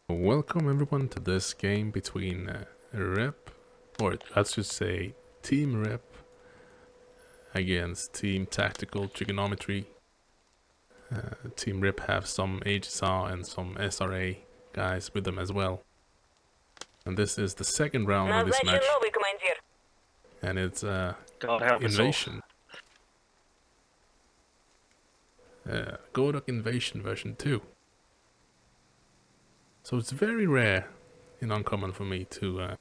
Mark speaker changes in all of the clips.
Speaker 1: Welcome everyone to this game between RIP, or let's just say Team RIP against Team Tactical Trigonometry. Team RIP have some HSR and some SRA guys with them as well. And this is the second round of this match. And it's Invasion. Godok Invasion version 2. So it's very rare and uncommon for me to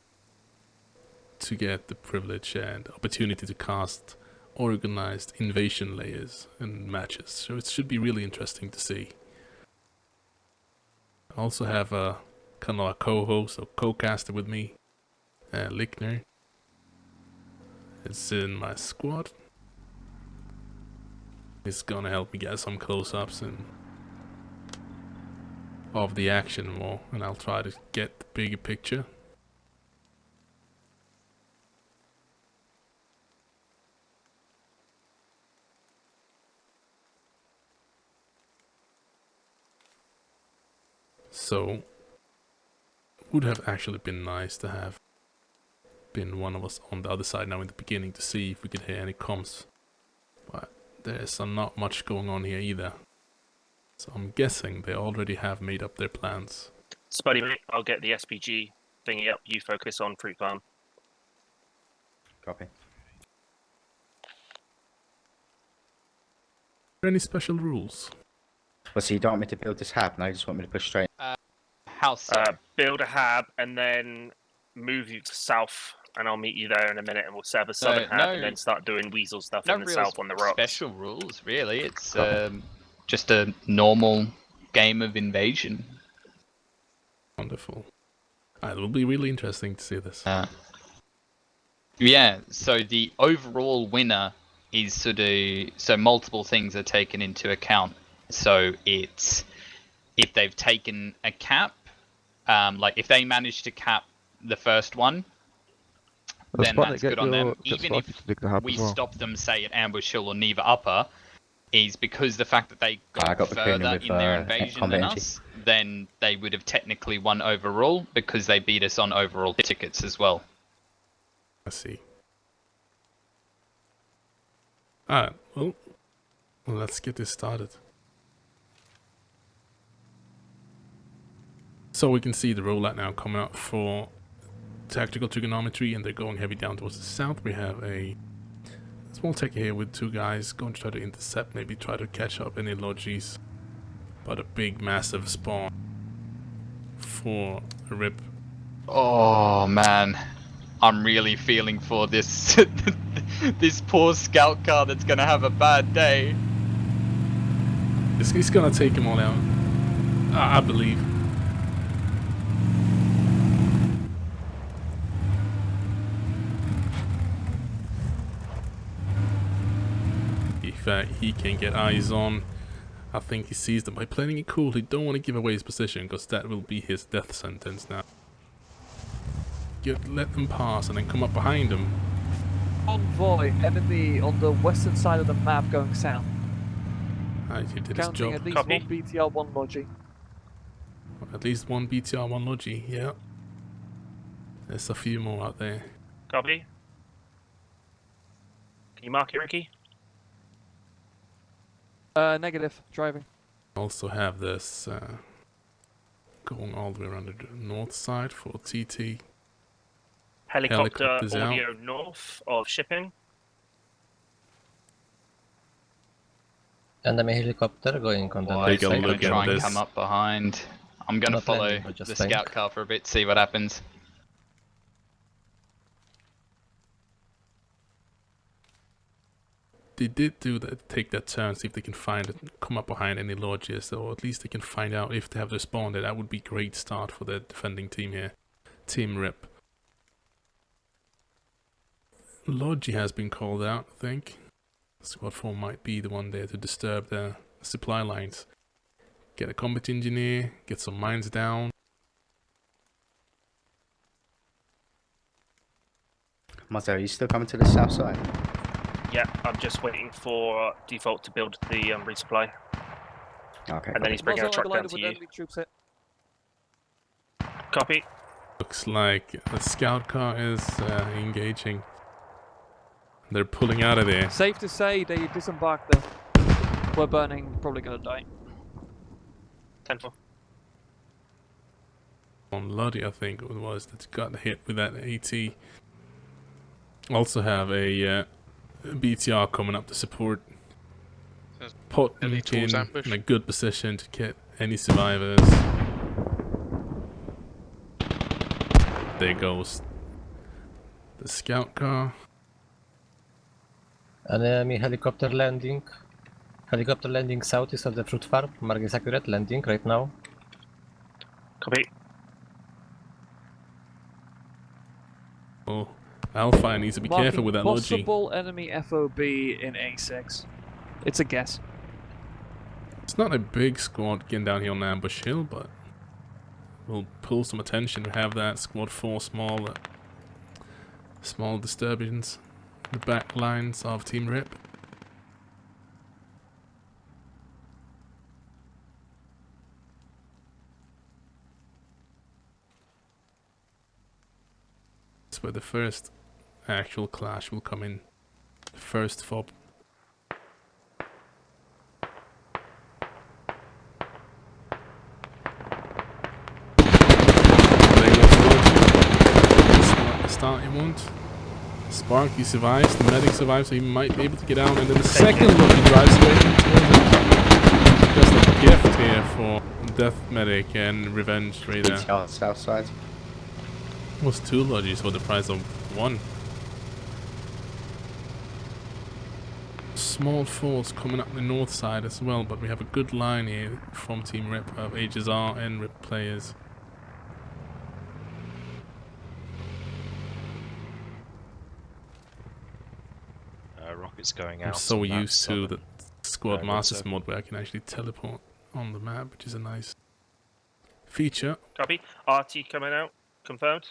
Speaker 1: get the privilege and opportunity to cast organized invasion layers and matches. So it should be really interesting to see. I also have a kind of a co-host or co-caster with me, Lickner. It's in my squad. He's gonna help me get some close-ups and of the action more, and I'll try to get the bigger picture. So, would have actually been nice to have been one of us on the other side now in the beginning to see if we could hear any comms. But there's not much going on here either. So I'm guessing they already have made up their plans.
Speaker 2: Spuddy, mate, I'll get the SPG thingy up. You focus on fruit farm.
Speaker 3: Copy.
Speaker 1: Are there any special rules?
Speaker 3: Well, so you don't want me to build this hab, no? You just want me to push straight?
Speaker 4: How so?
Speaker 2: Build a hab and then move you to south, and I'll meet you there in a minute, and we'll set up a southern hab and then start doing weasel stuff in the south on the rocks.
Speaker 4: Special rules, really. It's just a normal game of invasion.
Speaker 1: Wonderful. It will be really interesting to see this.
Speaker 4: Yeah, so the overall winner is so multiple things are taken into account. So it's if they've taken a cap, like if they manage to cap the first one, then that's good on them. Even if we stop them, say at Ambush Hill or Neva Upper, is because the fact that they got further in their invasion than us, then they would have technically won overall because they beat us on overall tickets as well.
Speaker 1: I see. Alright, well, let's get this started. So we can see the rollout now coming up for Tactical Trigonometry, and they're going heavy down towards the south. We have a small tech here with two guys going to try to intercept, maybe try to catch up any lodges. But a big, massive spawn for a RIP.
Speaker 4: Oh man, I'm really feeling for this this poor scout car that's gonna have a bad day.
Speaker 1: He's gonna take them all out, I believe. If he can get eyes on, I think he sees them. By playing it cool, he don't want to give away his position, because that will be his death sentence now. Let them pass and then come up behind them.
Speaker 5: Convoy, enemy on the western side of the map going south.
Speaker 1: He did his
Speaker 5: Counting
Speaker 1: job.
Speaker 5: at least
Speaker 2: Copy.
Speaker 5: one BTR, one logi.
Speaker 1: At least one BTR, one logi, yeah. There's a few more out there.
Speaker 2: Copy. Can you mark it, Ricky?
Speaker 5: Negative, driving.
Speaker 1: Also have this going all the way around the north side for TT.
Speaker 2: Helicopter
Speaker 1: Helicopter's
Speaker 2: audio north of shipping.
Speaker 6: Enemy helicopter going container.
Speaker 1: Take a look
Speaker 4: Try
Speaker 1: at
Speaker 4: and
Speaker 1: this.
Speaker 4: come up behind. I'm gonna
Speaker 6: Not
Speaker 4: follow
Speaker 6: landing, but just
Speaker 4: the
Speaker 6: think.
Speaker 4: scout car for a bit, see what happens.
Speaker 1: They did do that, take that turn, see if they can find it, come up behind any lodges, or at least they can find out if they have their spawn there. That would be a great start for the defending team here. Team RIP. Logi has been called out, I think. Squad 4 might be the one there to disturb the supply lines. Get a combat engineer, get some mines down.
Speaker 3: Mozzo, are you still coming to the south side?
Speaker 2: Yeah, I'm just waiting for default to build the resupply.
Speaker 3: Okay.
Speaker 2: And then he's bringing a
Speaker 5: Muzzle
Speaker 2: truck down
Speaker 5: underlined
Speaker 2: to
Speaker 5: with
Speaker 2: you.
Speaker 5: enemy troops hit.
Speaker 2: Copy.
Speaker 1: Looks like the scout car is engaging. They're pulling out of there.
Speaker 5: Safe to say they disembarked there. We're burning, probably gonna die.
Speaker 2: 10-4.
Speaker 1: On Lodi, I think it was, that got hit with that AT. Also have a BTR coming up to support. Put in a good position to get any survivors. There goes the scout car.
Speaker 6: An enemy helicopter landing. Helicopter landing southeast of the fruit farm. Mark is accurate. Landing right now.
Speaker 2: Copy.
Speaker 1: Oh, Alpha needs to be careful with that Logi.
Speaker 5: Possible enemy FOB in A6. It's a guess.
Speaker 1: It's not a big squad getting down here on Ambush Hill, but we'll pull some attention. We have that squad 4 small disturbance. The back lines of Team Rip. That's where the first actual clash will come in. The first fob. Start he won't. Spark, he survives, the medic survives, so he might be able to get out, and then the second look he drives straight into it. Just a gift here for Death Medic and Revenge Raider.
Speaker 3: BTR south side.
Speaker 1: Was 2 Logis for the price of 1. Small force coming up the north side as well, but we have a good line here from Team Rip of HSR and Rip players.
Speaker 7: Rockets going out.
Speaker 1: I'm so used to the Squad Masters mod where I can actually teleport on the map, which is a nice feature.
Speaker 2: Copy. RT coming out. Confirmed.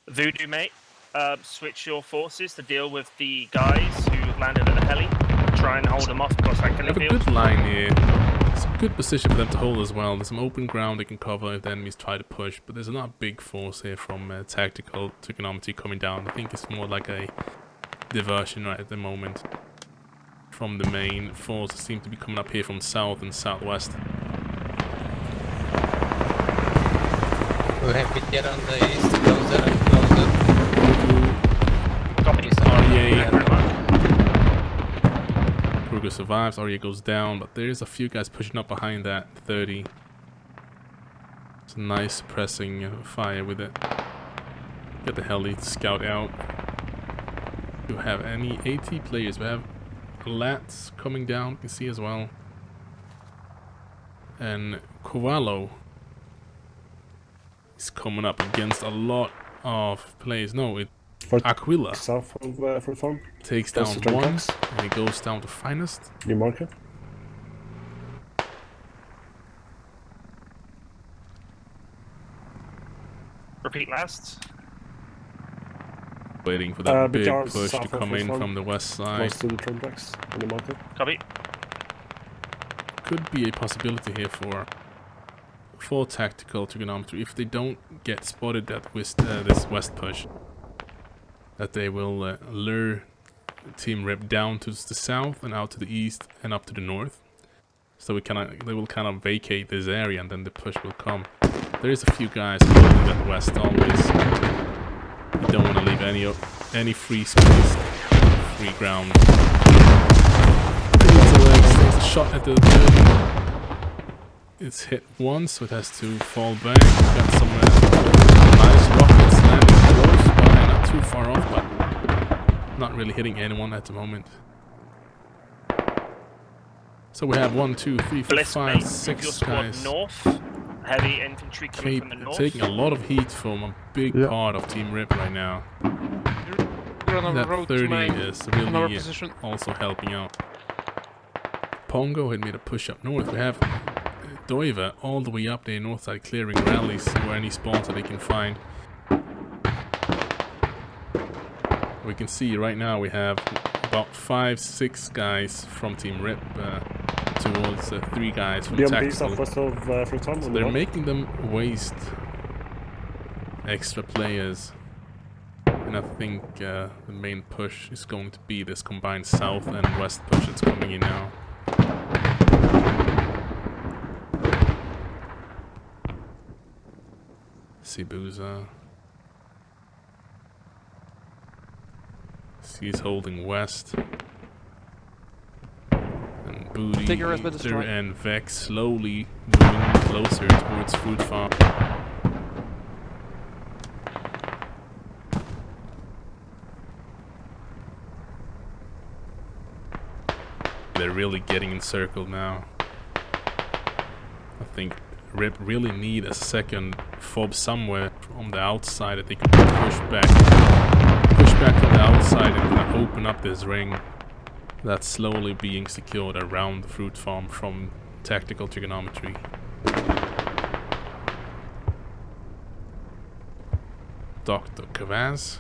Speaker 2: Voodoo, mate. Switch your forces to deal with the guys who landed at the heli. Try and hold them off across that
Speaker 1: We
Speaker 2: killing
Speaker 1: have a
Speaker 2: field.
Speaker 1: good line here. It's a good position for them to hold as well. There's some open ground they can cover if the enemies try to push, but there's not a big force here from Tactical Trigonometry coming down. I think it's more like a diversion right at the moment from the main force that seem to be coming up here from south and southwest.
Speaker 6: We have BTR on the east, closer and closer.
Speaker 2: Copy.
Speaker 1: Kruger survives, Arya goes down, but there's a few guys pushing up behind that 30. It's a nice suppressing fire with it. Get the heli to scout out. Do you have any AT players? We have Lats coming down, you can see as well. And Kovallo is coming up against a lot of players. No, Aquila
Speaker 8: South of Fruit Farm.
Speaker 1: takes down one, and he goes down to Finest.
Speaker 8: New market.
Speaker 2: Repeat last.
Speaker 1: Waiting for that big
Speaker 8: BTR
Speaker 1: push to
Speaker 8: south of
Speaker 1: come
Speaker 8: Fruit
Speaker 1: in
Speaker 8: Farm.
Speaker 1: from the west side.
Speaker 8: Close to the train tracks in the market.
Speaker 2: Copy.
Speaker 1: Could be a possibility here for Tactical Trigonometry if they don't get spotted at this west push, that they will lure Team Rip down to the south and out to the east and up to the north. So they will kind of vacate this area, and then the push will come. There is a few guys holding that west always. You don't want to leave any free space, free ground. Takes a shot at the 30. It's hit once, so it has to fall back. Got some nice rockets landing close by, not too far off, but not really hitting anyone at the moment. So we have 1, 2, 3, 4,
Speaker 2: Bliss,
Speaker 1: 5,
Speaker 2: mate, move
Speaker 1: 6
Speaker 2: your squad
Speaker 1: guys.
Speaker 2: north. Heavy infantry coming from the north.
Speaker 1: Taking a lot of heat from a big part of Team Rip right now. That 30 is really also helping out. Pongo had made a push up north. We have Doiva all the way up there north side, clearing rallies or any spawns that they can find. We can see right now we have about 5, 6 guys from Team Rip towards 3 guys from
Speaker 8: BMP
Speaker 1: tactical.
Speaker 8: southwest of Fruit Farm.
Speaker 1: So
Speaker 8: on the
Speaker 1: they're
Speaker 8: north.
Speaker 1: making them waste extra players. And I think the main push is going to be this combined south and west push that's coming in now. Sibuza. He's holding west. And Booty
Speaker 5: Digger has been destroyed.
Speaker 1: and Vex slowly moving closer towards Fruit Farm. They're really getting encircled now. I think Rip really need a second fob somewhere on the outside that they can push back from the outside and kind of open up this ring that's slowly being secured around the Fruit Farm from tactical trigonometry. Dr. Kavaz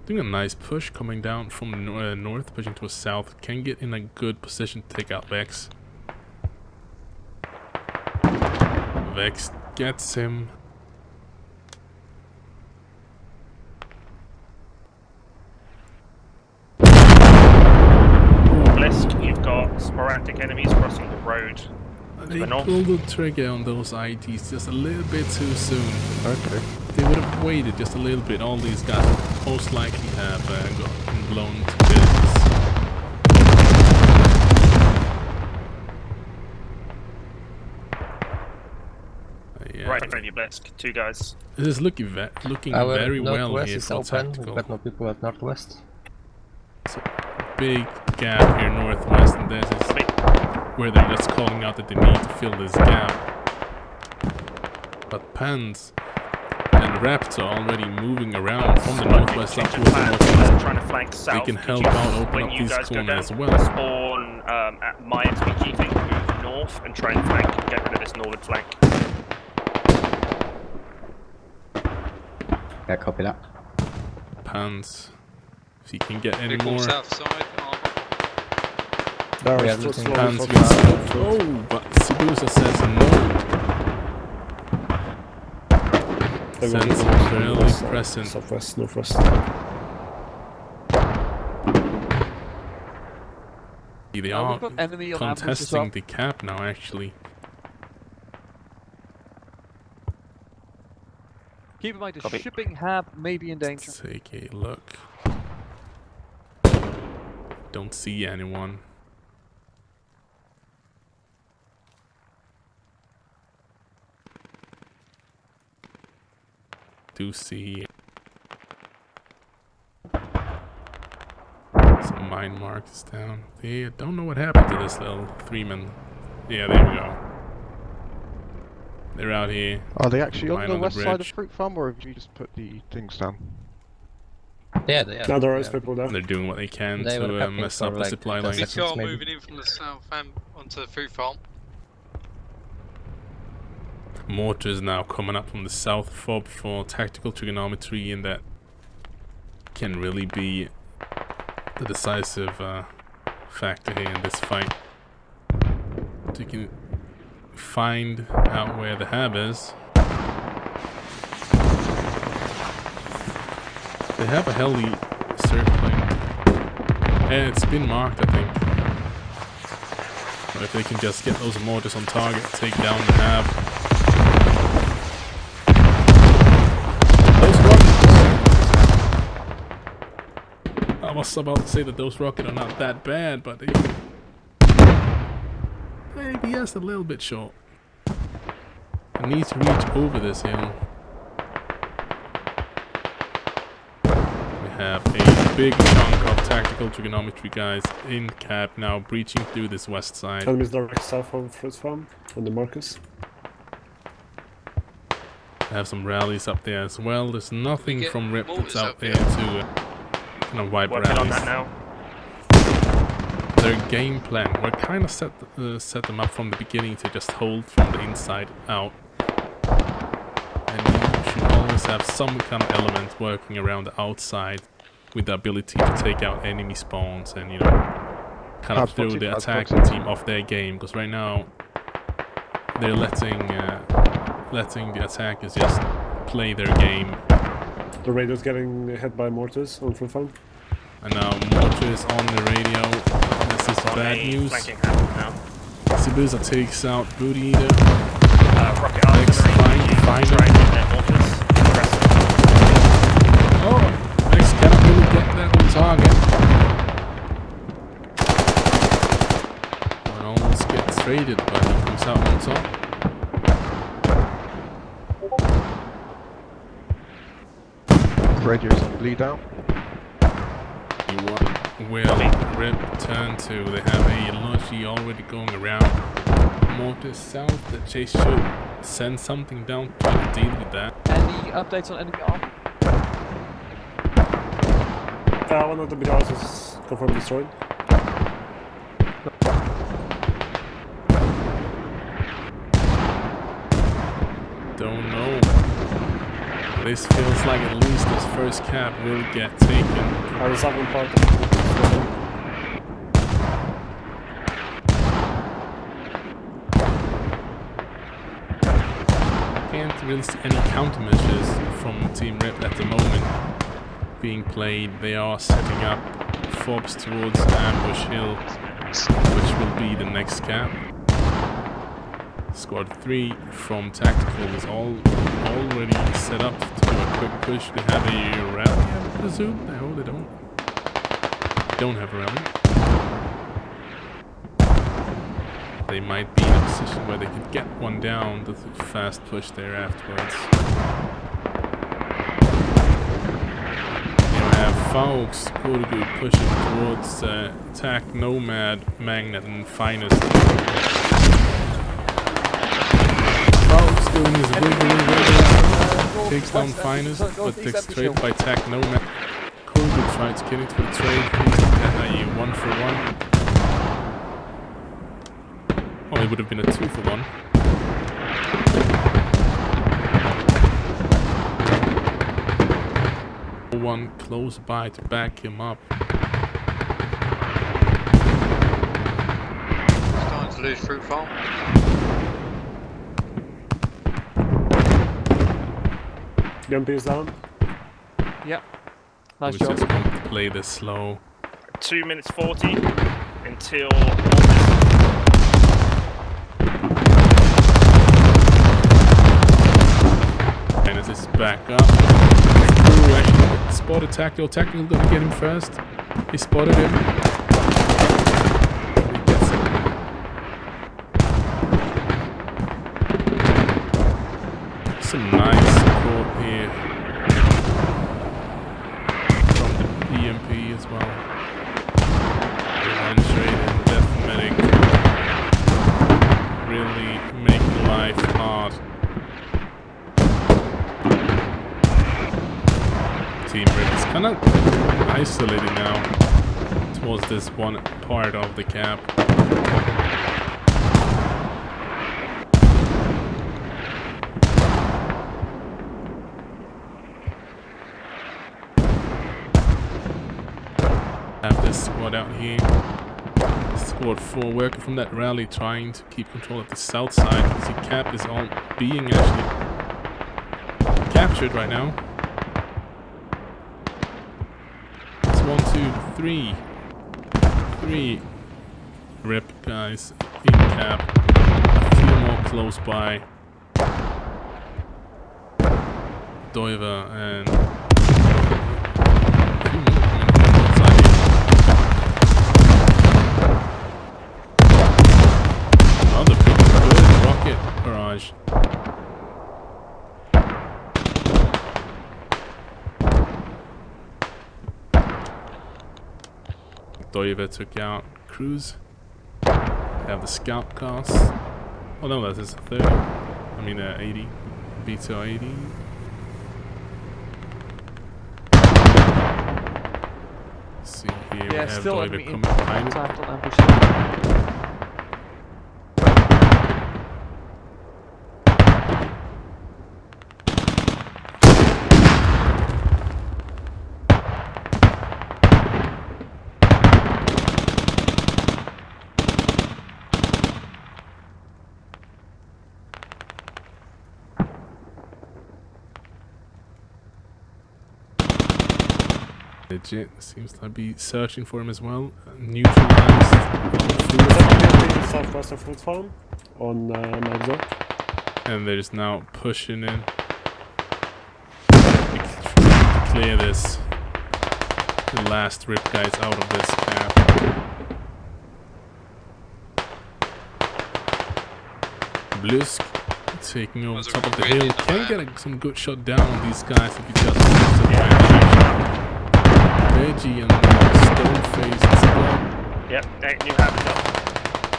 Speaker 1: doing a nice push coming down from the north, pushing towards south. Can get in a good position to take out Vex. Vex gets him.
Speaker 2: Blisk, you've got sporadic enemies crossing the road.
Speaker 1: They
Speaker 2: the north.
Speaker 1: pulled the trigger on those IDs just a little bit too soon.
Speaker 8: Okay.
Speaker 1: They would have waited just a little bit. All these guys would most likely have gotten blown to bits. Yeah.
Speaker 2: Right in front of you, Blisk. 2 guys.
Speaker 1: This is looking
Speaker 6: Our
Speaker 1: very well
Speaker 6: northwest
Speaker 1: here
Speaker 6: is
Speaker 1: for
Speaker 6: open.
Speaker 1: tactical.
Speaker 6: We've got no people at northwest.
Speaker 1: It's a big gap here northwest, and this is where they're just calling out that they need to fill this gap. But Pans and Raptor already moving around from the northwest up towards the northwest.
Speaker 2: Trying to flank south.
Speaker 1: They can
Speaker 2: Could
Speaker 1: help
Speaker 2: you,
Speaker 1: out open
Speaker 2: when
Speaker 1: up
Speaker 2: you
Speaker 1: these
Speaker 2: guys go
Speaker 1: corners
Speaker 2: down,
Speaker 1: as well.
Speaker 2: Spawn at my SPG thing, move north and try and flank and get rid of this northern flank.
Speaker 3: Yeah, copy that.
Speaker 1: Pans, if he can get any
Speaker 9: They
Speaker 1: more.
Speaker 9: call south side.
Speaker 8: There
Speaker 6: Yeah,
Speaker 8: is
Speaker 6: looking
Speaker 8: slowly
Speaker 1: Pans
Speaker 8: from
Speaker 1: gets.
Speaker 8: south.
Speaker 1: Oh, but Sibusa says no.
Speaker 8: They're going
Speaker 1: Sense
Speaker 8: towards the
Speaker 1: really
Speaker 8: north,
Speaker 1: present.
Speaker 8: Southwest, northwest.
Speaker 1: They
Speaker 5: Oh,
Speaker 1: are
Speaker 5: we've got enemy on ambush as
Speaker 1: contesting
Speaker 5: well.
Speaker 1: the cap now, actually.
Speaker 5: Keep in mind, the
Speaker 2: Copy.
Speaker 5: shipping hab may be in danger.
Speaker 1: Let's take a look. Don't see anyone. Do see some mine marks down. They don't know what happened to this little 3-man. Yeah, there we go. They're out here.
Speaker 10: Are they actually
Speaker 1: Mine
Speaker 10: on the
Speaker 1: on the
Speaker 10: west side of
Speaker 1: bridge.
Speaker 10: Fruit Farm, or have you just put the things down?
Speaker 6: Yeah, they are.
Speaker 8: Now there is
Speaker 6: Yeah.
Speaker 8: people there.
Speaker 1: They're doing what they can
Speaker 6: They were
Speaker 1: to
Speaker 6: capping
Speaker 1: mess
Speaker 6: for
Speaker 1: up the
Speaker 6: like
Speaker 1: supply
Speaker 6: 10
Speaker 1: lines.
Speaker 6: seconds.
Speaker 9: This car
Speaker 6: maybe.
Speaker 9: moving in from the south and onto the fruit farm.
Speaker 1: Mortars now coming up from the south fob for tactical trigonometry, and that can really be the decisive factor here in this fight. So you can find out where the hab is. They have a heli circling, and it's been marked, I think. But if they can just get those mortars on target, take down the hab. Those rockets! I was about to say that those rockets are not that bad, but they maybe just a little bit short. I need to reach over this hill. We have a big chunk of tactical trigonometry guys in cap now, breaching through this west side.
Speaker 8: Enemies direct south of Fruit Farm on the Marcus.
Speaker 1: I have some rallies up there as well. There's nothing
Speaker 9: get
Speaker 1: from Rip
Speaker 9: mortars
Speaker 1: that's out
Speaker 9: up
Speaker 1: there
Speaker 9: here.
Speaker 1: to kind of wipe
Speaker 2: Working on
Speaker 1: rallies.
Speaker 2: that now.
Speaker 1: Their game plan, we're kind of set them up from the beginning to just hold from the inside out. And you should always have some kind of element working around the outside with the ability to take out enemy spawns and, you know, kind of threw the attacking team off their game, because right now they're letting the attackers just play their game.
Speaker 8: The radio's getting hit by mortars on full farm.
Speaker 1: And now Mortar is on the radio. This is bad news. Sibuza takes out Booty Eater.
Speaker 2: Rocket Artillery.
Speaker 1: Find
Speaker 2: try and get their mortars.
Speaker 1: Oh, Max cannot really get that on target. And almost gets traded, but he comes out on top.
Speaker 10: Radio's on bleed out.
Speaker 1: Will Rip turn to? They have a Logi already going around. Mortar south. The chase should send something down to deal with that.
Speaker 5: Any updates on enemy arm?
Speaker 8: One of the BRs is confirmed destroyed.
Speaker 1: Don't know. This feels like at least this first cap will get taken.
Speaker 8: The southern part of the
Speaker 1: Can't really see any countermeasures from Team Rip at the moment being played. They are setting up fobs towards Ambush Hill, which will be the next cap. Squad 3 from Tactical is already set up to do a quick push. They have a rally, I presume? No, they don't. They don't have a rally. They might be in a position where they could get one down, the fast push there afterwards. You have Faux, Kurgu pushing towards Attack Nomad, Magnet and Finest. Faux doing his wiggly, takes down Finest, but takes trade by Attack Nomad. Kurgu tries to get into the trade, please get a 1-for-1. Oh, it would have been a 2-for-1. One close by to back him up.
Speaker 9: Starting to lose fruit farm.
Speaker 8: The MP is down.
Speaker 5: Yep. Nice
Speaker 1: We're
Speaker 5: job.
Speaker 1: just going to play this slow.
Speaker 2: 2 minutes 40 until
Speaker 1: And as it's back up. Ooh, actually spotted Tactical. Tactical gonna get him first. He spotted him. He gets him. Some nice support here from the PMP as well. Revenge Raid and Death Medic really making life hard. Team Rip is kind of isolated now towards this one part of the cap. Have this squad out here. Squad 4 working from that rally, trying to keep control of the south side. The cap is all being actually captured right now. 1, 2, 3. 3 Rip guys in cap. A few more close by. Doiva and a few more coming from outside here. Another big good rocket barrage. Doiva took out Cruz. They have the scout cast. Oh no, that is 30. I mean 80. BTR 80. Let's see here, we have
Speaker 5: still
Speaker 1: Doiva
Speaker 5: enemy
Speaker 1: coming behind it.
Speaker 5: Attacked on ambush.
Speaker 1: Legit seems to be searching for him as well. Neutralized.
Speaker 8: Southwest of Fruit Farm on Magzo.
Speaker 1: And they're just now pushing in. Clear this. The last rip guys out of this cap. Blusk taking over top of the hill. Can get some good shot down on these guys if you just Reggie and Stoneface as well.
Speaker 2: Yep, new habit up.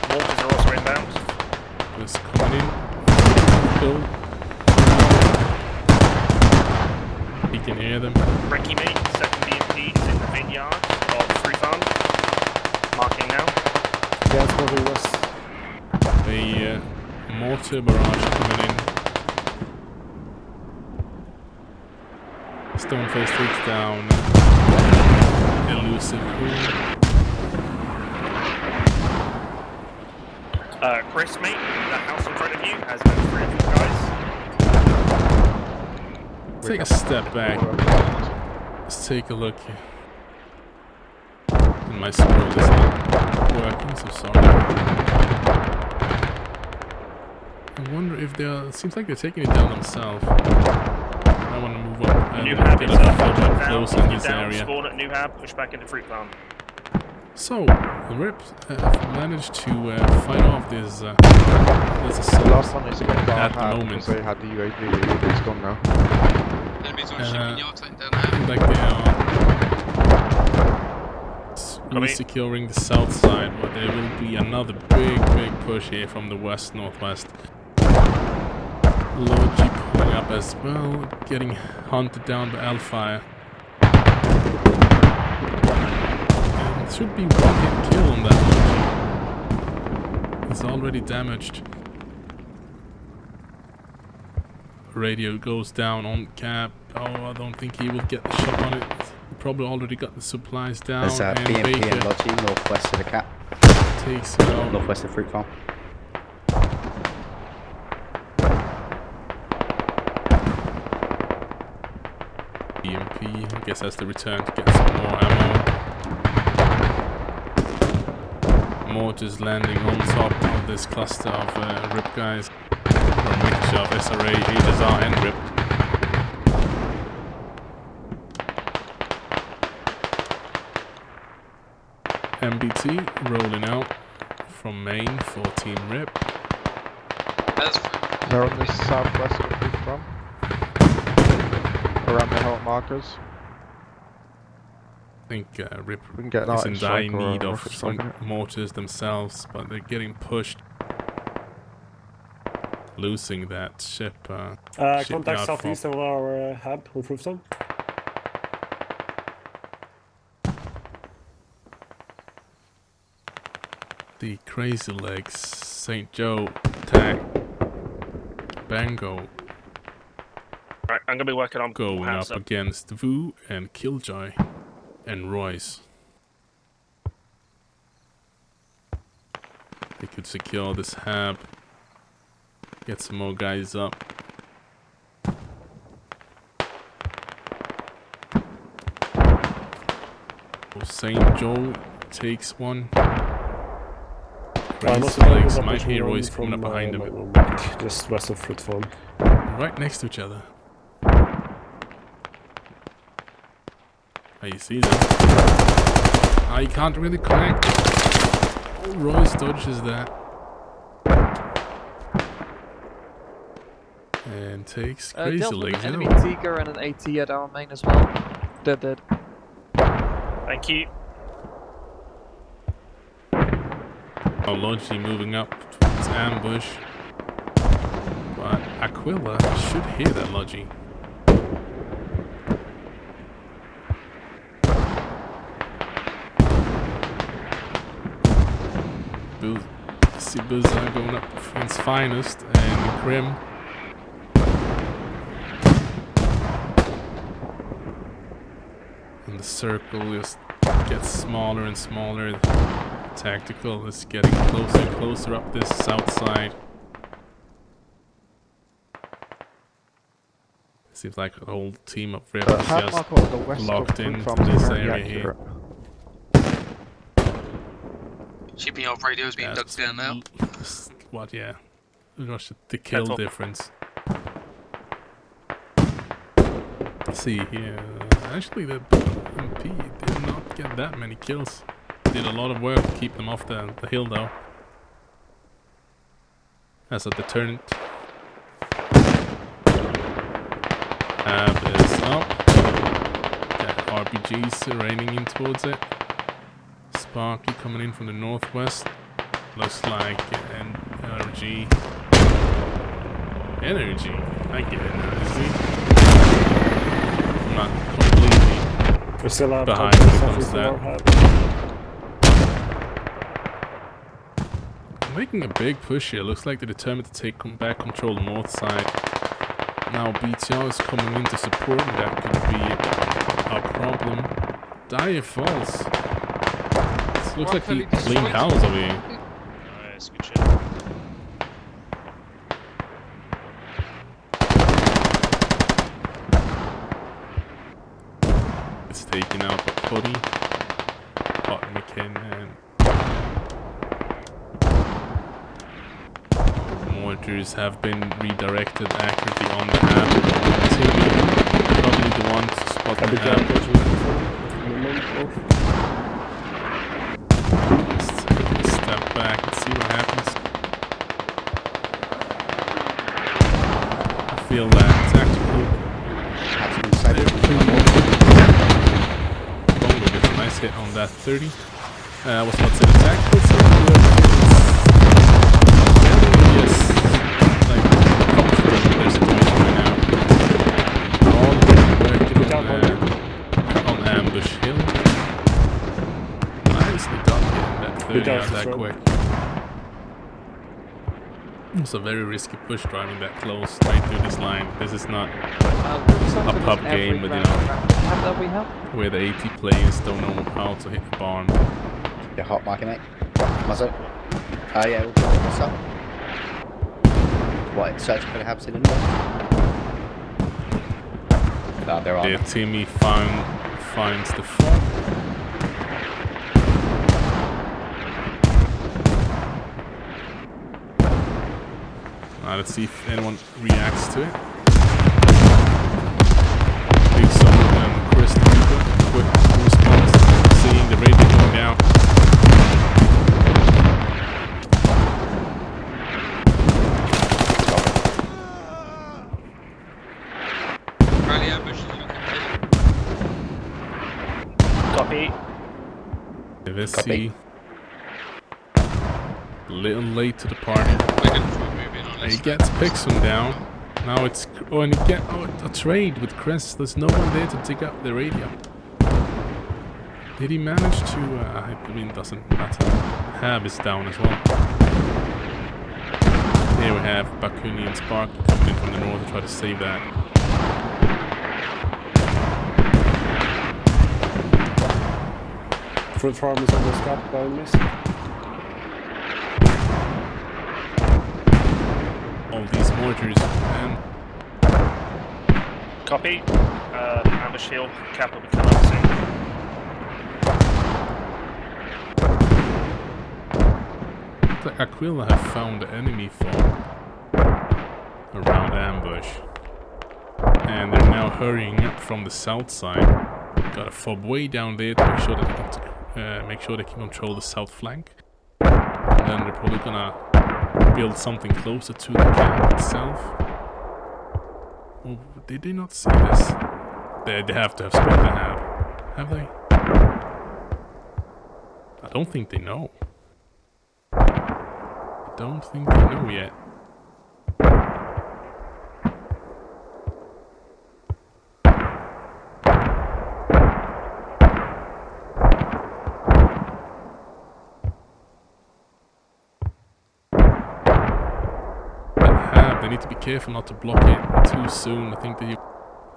Speaker 2: Walkers are also inbound.
Speaker 1: Blusk coming in. Go. He can hear them.
Speaker 2: Ricky mate, second BMP is in the vineyard of Fruit Farm. Marking now.
Speaker 8: Gas moving west.
Speaker 1: A mortar barrage coming in. Stoneface takes down Elusive Queen.
Speaker 2: Chris mate, that house in front of you has about 3 of you guys.
Speaker 1: Take a step back. Let's take a look. And my scroll is not working, so sorry. I wonder if they're. It seems like they're taking it down themselves. I want to move up and
Speaker 2: New
Speaker 1: get
Speaker 2: Hab
Speaker 1: a
Speaker 2: is
Speaker 1: little close in this area.
Speaker 2: Spawn at New Hab, push back into Fruit Farm.
Speaker 1: So, the Rip managed to fight off this assault
Speaker 10: The last one is against
Speaker 1: at the
Speaker 10: our
Speaker 1: moment.
Speaker 10: because they had the UAV, it's gone now.
Speaker 1: Like they are re-securing the south side, but there will be another big push here from the west-northwest. Logi pulling up as well, getting hunted down by Alfire. And it should be one hit kill on that Logi. It's already damaged. Radio goes down on cap. Oh, I don't think he will get the shot on it. He probably already got the supplies down.
Speaker 3: There's
Speaker 1: and
Speaker 3: BMP
Speaker 1: Baker
Speaker 3: and Logi northwest of the cap.
Speaker 1: takes him out.
Speaker 3: Northwest of Fruit Farm.
Speaker 1: BMP, I guess has to return to get some more ammo. Mortars landing on top of this cluster of Rip guys. Or a mixture of SRA, HSR and Rip. MBT rolling out from Maine for Team Rip.
Speaker 10: They're on the southwest of Fruit Farm. Around the help markers.
Speaker 1: I think Rip
Speaker 10: We can get an
Speaker 1: is in
Speaker 10: artist
Speaker 1: dire
Speaker 10: strike or a
Speaker 1: need of
Speaker 10: rocket strike.
Speaker 1: some mortars themselves, but they're getting pushed. Losing that ship.
Speaker 8: Contact
Speaker 1: shipyard
Speaker 8: southeast of our hub on Fruit Farm.
Speaker 1: The Crazy Legs, St. Joe, Tag, Bango
Speaker 2: Right, I'm gonna be working on
Speaker 1: going
Speaker 2: Habs
Speaker 1: up against Vu and Killjoy and Royce. They could secure this hab, get some more guys up. St. Joe takes one. Crazy Legs, might hear Royce coming up behind him.
Speaker 8: Just west of Fruit Farm.
Speaker 1: Right next to each other. You see them. You can't really connect. Oh, Royce dodges that. And takes Crazy
Speaker 5: Dealt with
Speaker 1: Legs
Speaker 5: an enemy
Speaker 1: out.
Speaker 5: Tiger and an AT at our main as well. Dead.
Speaker 2: Thank you.
Speaker 1: Oh, Logi moving up towards ambush. But Aquila should hear that Logi. See Buzza going up for his finest, and Grim. And the circle just gets smaller and smaller. Tactical is getting closer and closer up this south side. Seems like a whole team of
Speaker 10: Have
Speaker 1: rebels
Speaker 10: marker
Speaker 1: just
Speaker 10: on the west
Speaker 1: locked
Speaker 10: of fruit
Speaker 1: into
Speaker 10: farms
Speaker 1: this
Speaker 10: apparently
Speaker 1: area here.
Speaker 10: accurate.
Speaker 9: CPR radio's being dug down now.
Speaker 1: What? Yeah, rush the kill
Speaker 2: Careful.
Speaker 1: difference. Let's see here. Actually, the MP did not get that many kills. Did a lot of work to keep them off the hill, though. As a deterrent. Hab is up. Got RPGs raining in towards it. Sparky coming in from the northwest. Looks like an energy. Energy? I get energy. I'm not completely
Speaker 8: We're still out
Speaker 1: behind when it comes to that. Making a big push here. Looks like they're determined to take back control the north side. Now BTR is coming in to support, and that could be a problem. Dire Falls. This looks like a clean house over here.
Speaker 7: Nice, good shot.
Speaker 1: It's taking out the Putty, Potnikin, and mortars have been redirected accurately on the Hab. Timmy, probably the one to spot the Hab. Let's take a step back and see what happens. I feel that tactical. Bongo gets a nice hit on that 30. Was about to say the tactical yes, like comfortable in their situation right now. All working on Ambush Hill. Nicely done getting that 30 out that quick. It's a very risky push driving that close right through this line. This is not a pub game with, you know, where the AT players don't know how to hit the barn.
Speaker 3: Yeah, hot marking it. Muzzle. Yeah, we'll put this up. What, searching for the Habs in the north? No, they're on.
Speaker 1: Yeah, Timmy finds the fog. Let's see if anyone reacts to it. Big Summer and Chris Luger, quick response, seeing the radio going down.
Speaker 9: Rally ambush is looking
Speaker 2: Copy.
Speaker 1: Let's see. A little late to the party.
Speaker 9: We're going to move in on
Speaker 1: He
Speaker 9: this.
Speaker 1: gets Pixum down. Now it's and he get a trade with Chris. There's no one there to dig up the radio. Did he manage to? I mean, it doesn't matter. Hab is down as well. Here we have Bakuni and Spark coming in from the north to try to save that.
Speaker 8: Fruit farm is almost capped by miss.
Speaker 1: All these mortars and
Speaker 2: Copy. Ambush Hill. Cap will be coming up soon.
Speaker 1: looks like Aquila have found the enemy farm around ambush. And they're now hurrying up from the south side. Got a fob way down there to make sure they can control the south flank. And then they're probably gonna build something closer to the camp itself. Oh, did they not see this? They have to have spotted the Hab. Have they? I don't think they know. I don't think they know yet. They need to be careful not to block it too soon. I think they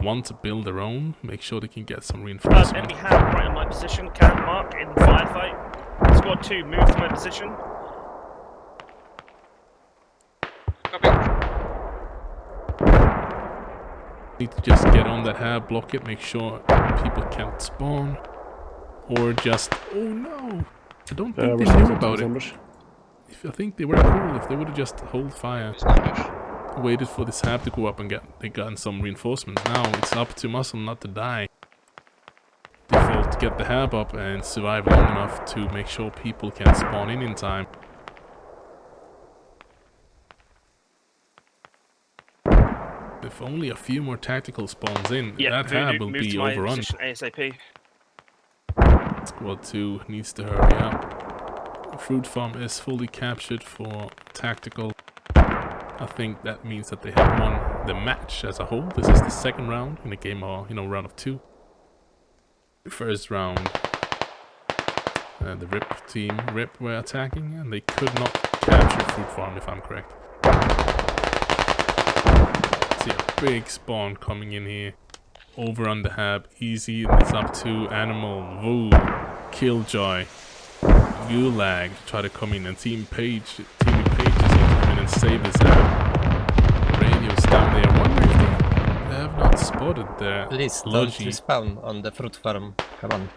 Speaker 1: want to build their own, make sure they can get some reinforcement.
Speaker 2: Enemy Hab right on my position, camp mark in firefight. Squad 2, move to my position.
Speaker 9: Copy.
Speaker 1: Need to just get on that hab, block it, make sure people can't spawn. Or just... Oh no! I don't think they knew about it. I think they were cool if they would have just hold fire. Waited for this hab to go up and gotten some reinforcements. Now it's up to Muscle not to die. Default to get the hab up and survive long enough to make sure people can spawn in time. If only a few more tactical spawns in, that hab will be overrun.
Speaker 2: ASAP.
Speaker 1: Squad 2 needs to hurry up. Fruit farm is fully captured for tactical. I think that means that they have won the match as a whole. This is the second round in a game of, round of 2. The first round, the RIP were attacking and they could not capture Fruit farm if I'm correct. See a big spawn coming in here. Over on the hab, easy, it's up to Animal, Voo, Killjoy, Gulag to try to come in, and Team Page is going to come in and save this hab. Radio's down there. I wonder if they have not spotted the
Speaker 6: Please don't respawn on the fruit farm. Come on.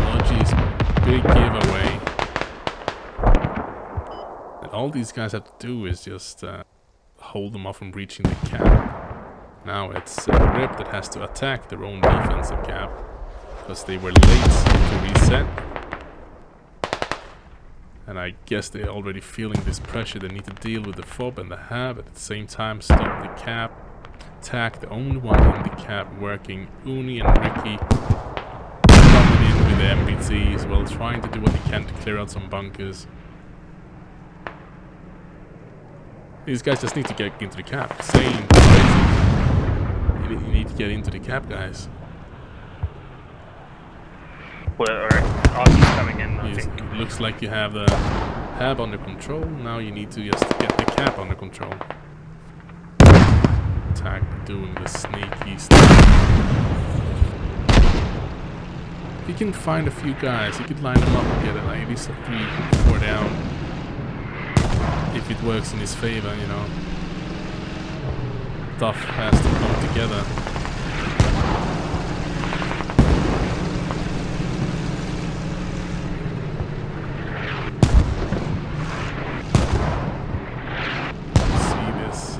Speaker 1: Logi's big giveaway. All these guys have to do is just hold them off from reaching the cap. Now it's RIP that has to attack their own defensive cap because they were late to reset. And I guess they're already feeling this pressure. They need to deal with the FOB and the hab at the same time, stop the cap, attack the only one in the cap working. Uni and Ricky coming in with the MBT as well, trying to do what they can to clear out some bunkers. These guys just need to get into the cap. Same crazy. You need to get into the cap, guys.
Speaker 2: Well, alright. Argy's coming in, I think.
Speaker 1: It looks like you have the hab under control. Now you need to just get the cap under control. Attack doing the sneaky stuff. If you can find a few guys, you could line them up and get at least a 3-4 down. If it works in his favor, Stuff has to come together. See this.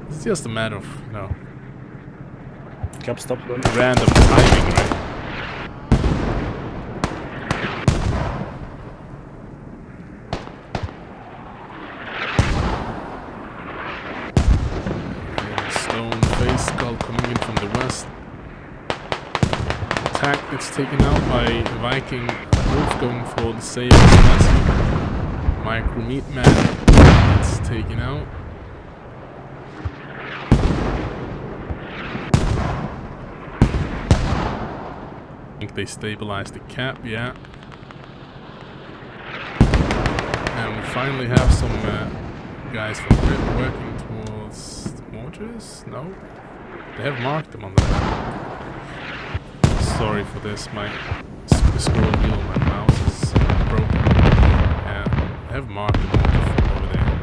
Speaker 1: It's just a matter of,
Speaker 8: Cap stop.
Speaker 1: Random timing, right? Coming in from the west. Attack gets taken out by Viking. Wolf going for the save. Micro Meat Man gets taken out. I think they stabilized the cap, yeah. And we finally have some guys from RIP working towards the mortars? No? They have marked them on the map. Sorry for this, my scroll wheel on my mouse is broken. Yeah, I have marked them over there.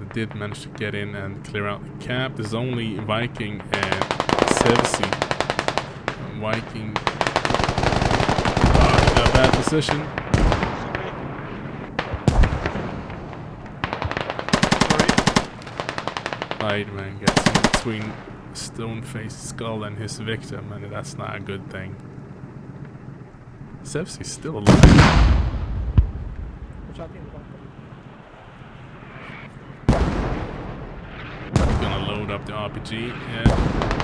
Speaker 1: They did manage to get in and clear out the cap. There's only Viking and Sevsi. Viking in a bad position. Man gets in between Stone-Faced Skull and his victim, and that's not a good thing. Sevsi's still alive. Gonna load up the RPG, yeah.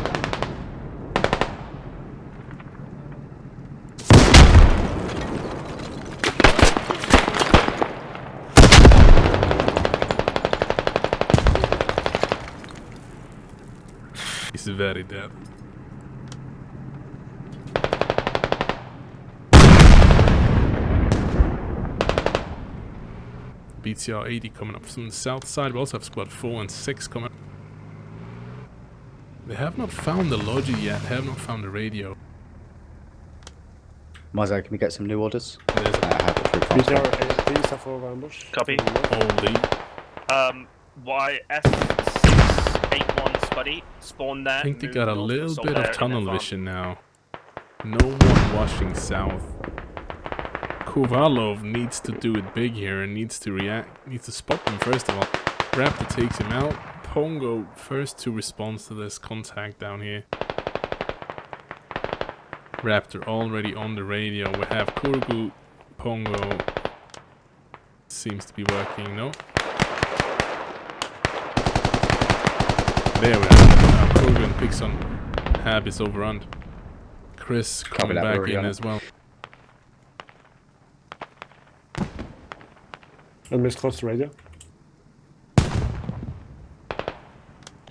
Speaker 1: He's very dead. BTR 80 coming up from the south side. We also have squad 4 and 6 coming. They have not found the Logi yet, have not found the radio.
Speaker 3: Mazo, can we get some new orders?
Speaker 1: There's
Speaker 3: I have the troop
Speaker 8: BTR
Speaker 3: transfer.
Speaker 8: 18 stuff over ambush.
Speaker 2: Copy.
Speaker 1: holy.
Speaker 2: YF681 Spuddy, spawn there.
Speaker 1: I think they
Speaker 2: move
Speaker 1: got a
Speaker 2: north,
Speaker 1: little
Speaker 2: console
Speaker 1: bit
Speaker 2: there,
Speaker 1: of
Speaker 2: and
Speaker 1: tunnel
Speaker 2: advance.
Speaker 1: vision now. No one watching south. Kovalov needs to do it big here and needs to react. Needs to spot them first of all. Raptor takes him out. Pongo first to respond to this contact down here. Raptor already on the radio. We have Kurgu. Pongo seems to be working. No. There we are. Kurgu and Pixon. Hab is overrun. Chris coming back in as well.
Speaker 8: And missed close to radio.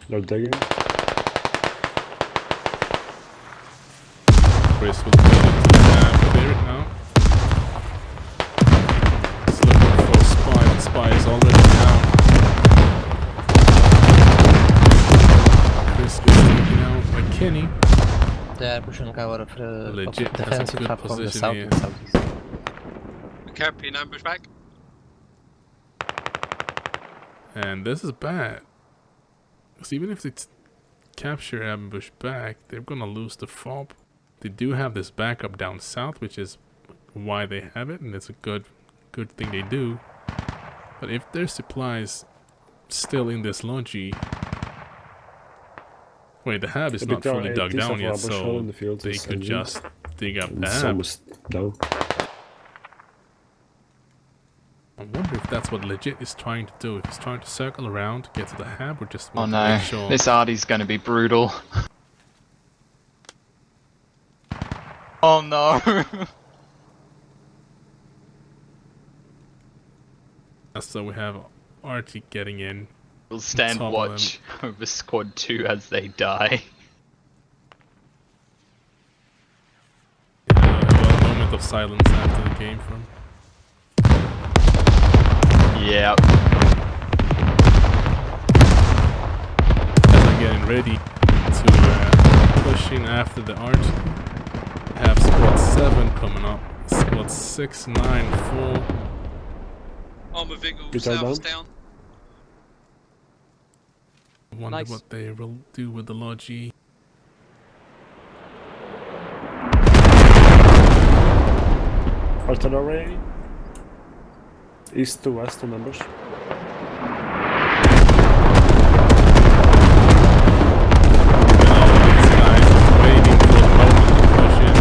Speaker 8: They're digging.
Speaker 1: Chris will clear it now. He's looking for Spy. The Spy is already down. Chris gets taken out by Kenny.
Speaker 6: They are pushing our
Speaker 1: Legit has a
Speaker 6: defensive
Speaker 1: good
Speaker 6: hub from the
Speaker 1: position
Speaker 6: south
Speaker 1: here.
Speaker 6: and southeast.
Speaker 9: Carry an ambush back.
Speaker 1: And this is bad. Because even if they capture ambush back, they're gonna lose the fob. They do have this backup down south, which is why they have it, and it's a good thing they do. But if their supplies still in this logi, wait, the hab is not fully dug down yet, so they could just dig up the
Speaker 8: It's
Speaker 1: hab.
Speaker 8: almost down.
Speaker 1: I wonder if that's what Legit is trying to do. If he's trying to circle around, get to the hab, or just
Speaker 4: Oh
Speaker 1: want to
Speaker 4: no,
Speaker 1: make sure.
Speaker 4: this Artie's going to be brutal. Oh no.
Speaker 1: So we have Artie getting in.
Speaker 4: We'll stand
Speaker 1: Top
Speaker 4: watch over Squad 2 as they die.
Speaker 1: A moment of silence after the game from.
Speaker 4: Yep.
Speaker 1: As they're getting ready to push in after the arch. Have squad 7 coming up. Squad 6, 9, 4.
Speaker 9: Armor vehicle
Speaker 8: Good time
Speaker 9: south is
Speaker 8: down.
Speaker 9: down.
Speaker 1: Wonder
Speaker 5: Nice.
Speaker 1: what they will do with the logi.
Speaker 8: Artillery. East to west on ambush.
Speaker 1: These guys waiting for the moment to push in.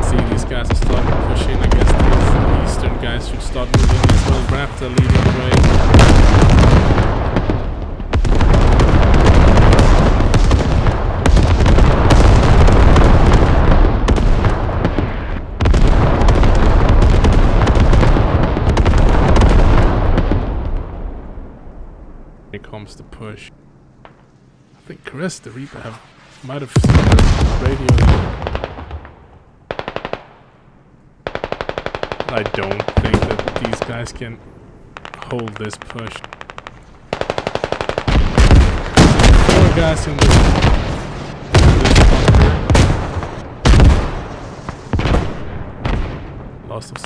Speaker 1: See, these guys are starting to push in. I guess these eastern guys should start moving as well. Raptor leading the way. Here comes the push. I think Chris, the Reaper, might have seen the radio here. I don't think that these guys can hold this push. 4 guys in this bunker. Loss of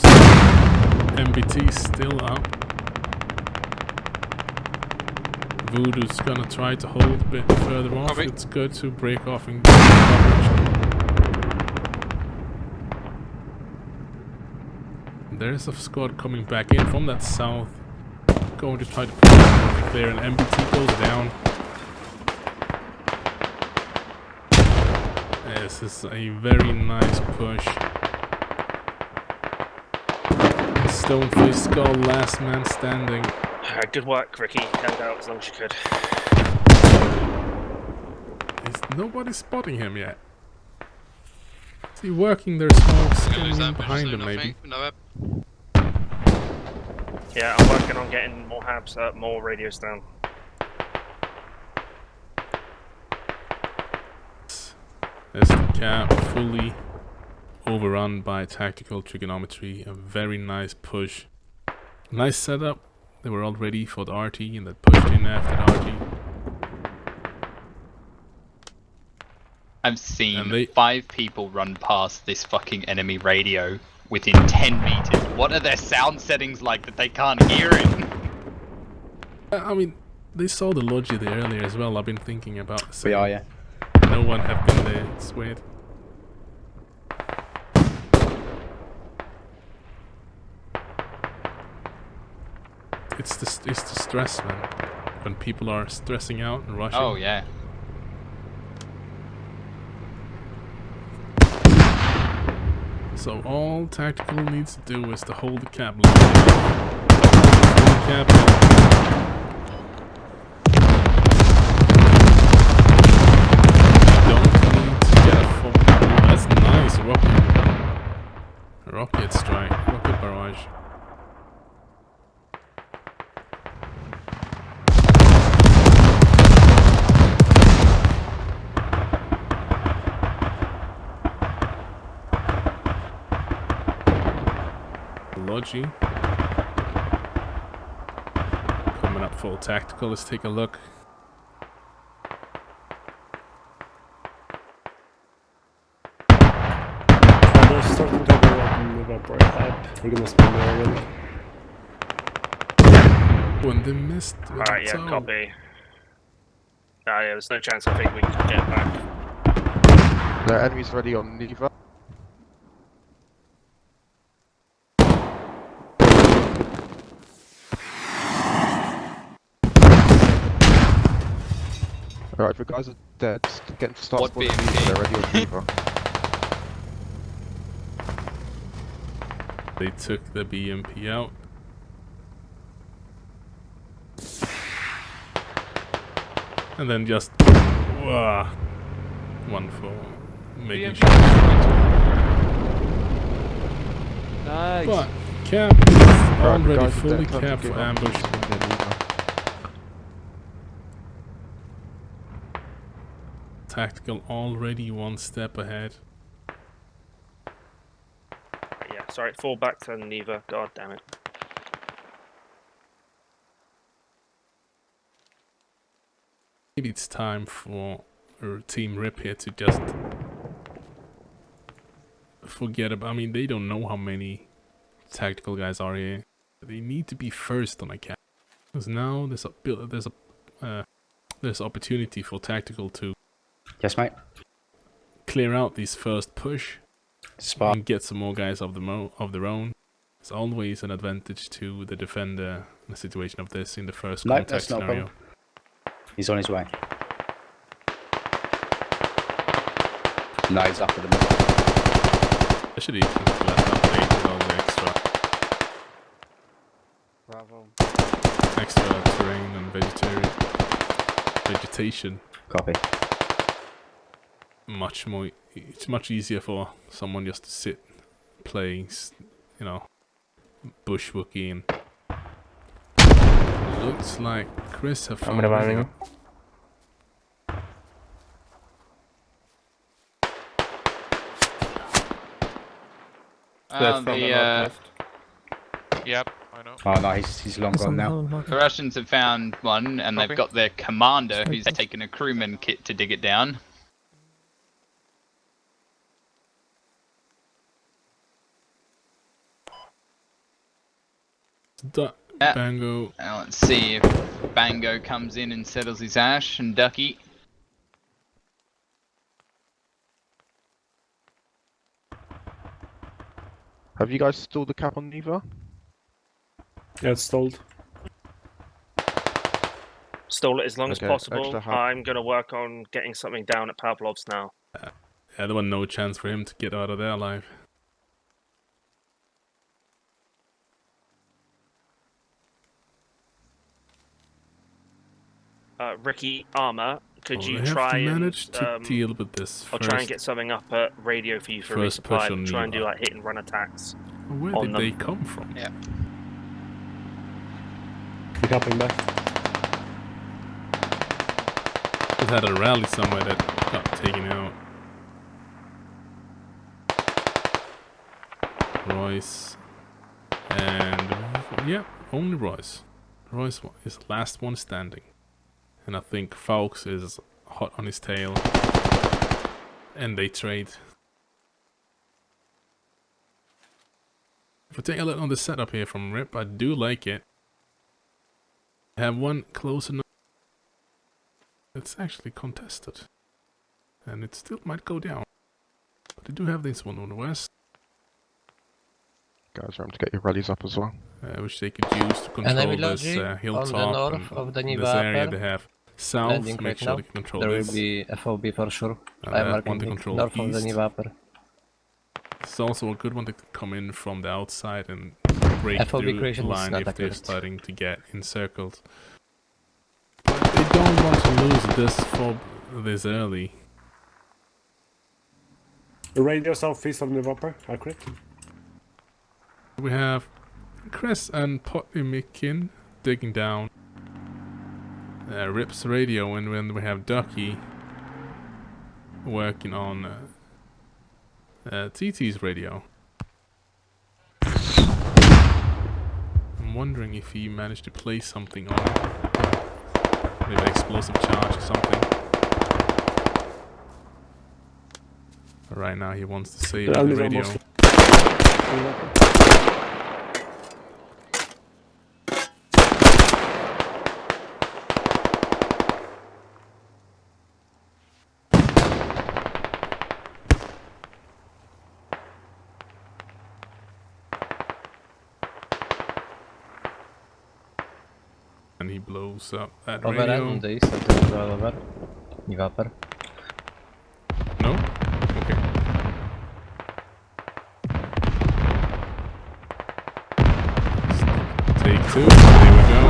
Speaker 1: MBT still up. Voodoo's gonna try to hold a bit further off.
Speaker 9: Copy.
Speaker 1: It's good to break off and get coverage. There's a squad coming back in from that south. Going to try to push it clear, and MBT goes down. This is a very nice push. Stoneface Skull, last man standing.
Speaker 2: Good work, Ricky. Held out as long as you could.
Speaker 1: Is nobody spotting him yet? Is he working their smokes coming in behind him, maybe?
Speaker 9: No,
Speaker 2: Yeah, I'm working on getting more habs, more radios down.
Speaker 1: There's the cap fully overrun by tactical trigonometry. A very nice push. Nice setup. They were all ready for the RT and they pushed in after the RT.
Speaker 4: I've seen 5 people run past this fucking enemy radio within 10 meters. What are their sound settings like that they can't hear it?
Speaker 1: I mean, they saw the Logi there earlier as well. I've been thinking about the same.
Speaker 3: We are, yeah.
Speaker 1: No one have been there. It's weird. It's the stress, man. When people are stressing out and rushing.
Speaker 4: Oh yeah.
Speaker 1: So all tactical needs to do is to hold the cap long enough. Hold the cap long enough. Don't need to get a full. Oh, that's nice. Rocket strike. Rocket barrage. Logi. Coming up full tactical, let's take a look.
Speaker 8: They're starting to go up in the Vaporite hype. We're gonna spend there already.
Speaker 1: When they missed.
Speaker 2: Alright, yeah, copy. Yeah, there's no chance I think we can get back.
Speaker 10: The enemy's ready on Neva. Alright, the guys are dead. Getting to start
Speaker 4: What
Speaker 10: spawning
Speaker 4: BMP?
Speaker 10: Neva, they're ready on Neva.
Speaker 1: They took the BMP out. And then just one for making sure.
Speaker 5: Nice.
Speaker 1: But cap is already
Speaker 10: guys are
Speaker 1: fully
Speaker 10: dead, time to
Speaker 1: capped
Speaker 10: give
Speaker 1: for
Speaker 10: up.
Speaker 1: ambush. Tactical already one step ahead.
Speaker 2: Yeah, sorry, fall back to Neva. God damn it.
Speaker 1: Maybe it's time for Team Rip here to just forget about. I mean, they don't know how many tactical guys are here. They need to be first on a cap, because now there's opportunity for tactical to
Speaker 3: Yes, mate.
Speaker 1: clear out this first push
Speaker 3: Spot.
Speaker 1: and get some more guys of their own. It's always an advantage to the defender in a situation of this in the first
Speaker 3: No,
Speaker 1: contact
Speaker 3: that's not a
Speaker 1: scenario.
Speaker 3: problem. He's on his way. No, he's up at the middle.
Speaker 1: Especially if you let update with all the extra terrain and vegetation.
Speaker 3: Copy.
Speaker 1: Much more. It's much easier for someone just to sit, playing, you know, bushwookie. And looks like Chris have found.
Speaker 5: reviving.
Speaker 7: Yep, I know.
Speaker 3: Oh no, he's long gone now.
Speaker 4: The Russians have found one, and they've got their commander who's taken a crewman kit to dig it down.
Speaker 1: Bango.
Speaker 4: Now let's see if Bango comes in and settles his ash, and Ducky.
Speaker 10: Have you guys stalled the cap on Neva?
Speaker 8: Yeah, it's stalled.
Speaker 2: Stall it as long as
Speaker 10: Okay,
Speaker 2: possible.
Speaker 10: extra help.
Speaker 2: I'm going to work on getting something down at Pavlov's now.
Speaker 1: Yeah, there was no chance for him to get out of there alive.
Speaker 2: Ricky Armour, could
Speaker 1: Oh,
Speaker 2: you
Speaker 1: they have
Speaker 2: try
Speaker 1: to
Speaker 2: and
Speaker 1: manage to deal with this
Speaker 2: I'll
Speaker 1: first.
Speaker 2: try and get something up at radio for you for
Speaker 1: first
Speaker 2: resupply.
Speaker 1: push on
Speaker 2: Try and do
Speaker 1: Neva.
Speaker 2: like hit and run attacks.
Speaker 1: Where
Speaker 2: on
Speaker 1: did
Speaker 2: them.
Speaker 1: they come from?
Speaker 4: Yeah.
Speaker 8: Pick up and back.
Speaker 1: It had a rally somewhere that got taken out. Royce, and yeah, only Royce. Royce is the last one standing. And I think Fawkes is hot on his tail. And they trade. If we take a look on the setup here from Rip, I do like it. I have one close enough. It's actually contested. And it still might go down. But they do have this one on the west.
Speaker 10: Guys, remember to get your rallies up as well.
Speaker 1: Which they could use to control this hilltop and
Speaker 6: of the
Speaker 1: this area they have south, make
Speaker 6: right
Speaker 1: sure
Speaker 6: now.
Speaker 1: they can control
Speaker 6: There
Speaker 1: this.
Speaker 6: will be FOB for sure.
Speaker 1: And
Speaker 6: I'm
Speaker 1: that one
Speaker 6: marking
Speaker 1: to
Speaker 6: it
Speaker 1: control
Speaker 6: north of the
Speaker 1: east.
Speaker 6: Niva upper.
Speaker 1: It's also a good one to come in from the outside and break
Speaker 6: FOB
Speaker 1: through the
Speaker 6: creation is
Speaker 1: line
Speaker 6: not
Speaker 1: if they're
Speaker 6: accurate.
Speaker 1: starting to get encircled. But they don't want to lose this fob this early.
Speaker 8: Radio southeast of Nivapper, accurate.
Speaker 1: We have Chris and Potimikin digging down Rip's radio, and when we have Ducky working on TT's radio. I'm wondering if he managed to place something on it. Maybe an explosive charge or something. But right now he wants to save the radio. And he blows up that
Speaker 6: Over
Speaker 1: radio.
Speaker 6: on the east of the Niva upper.
Speaker 1: No? Okay. Take two. There we go.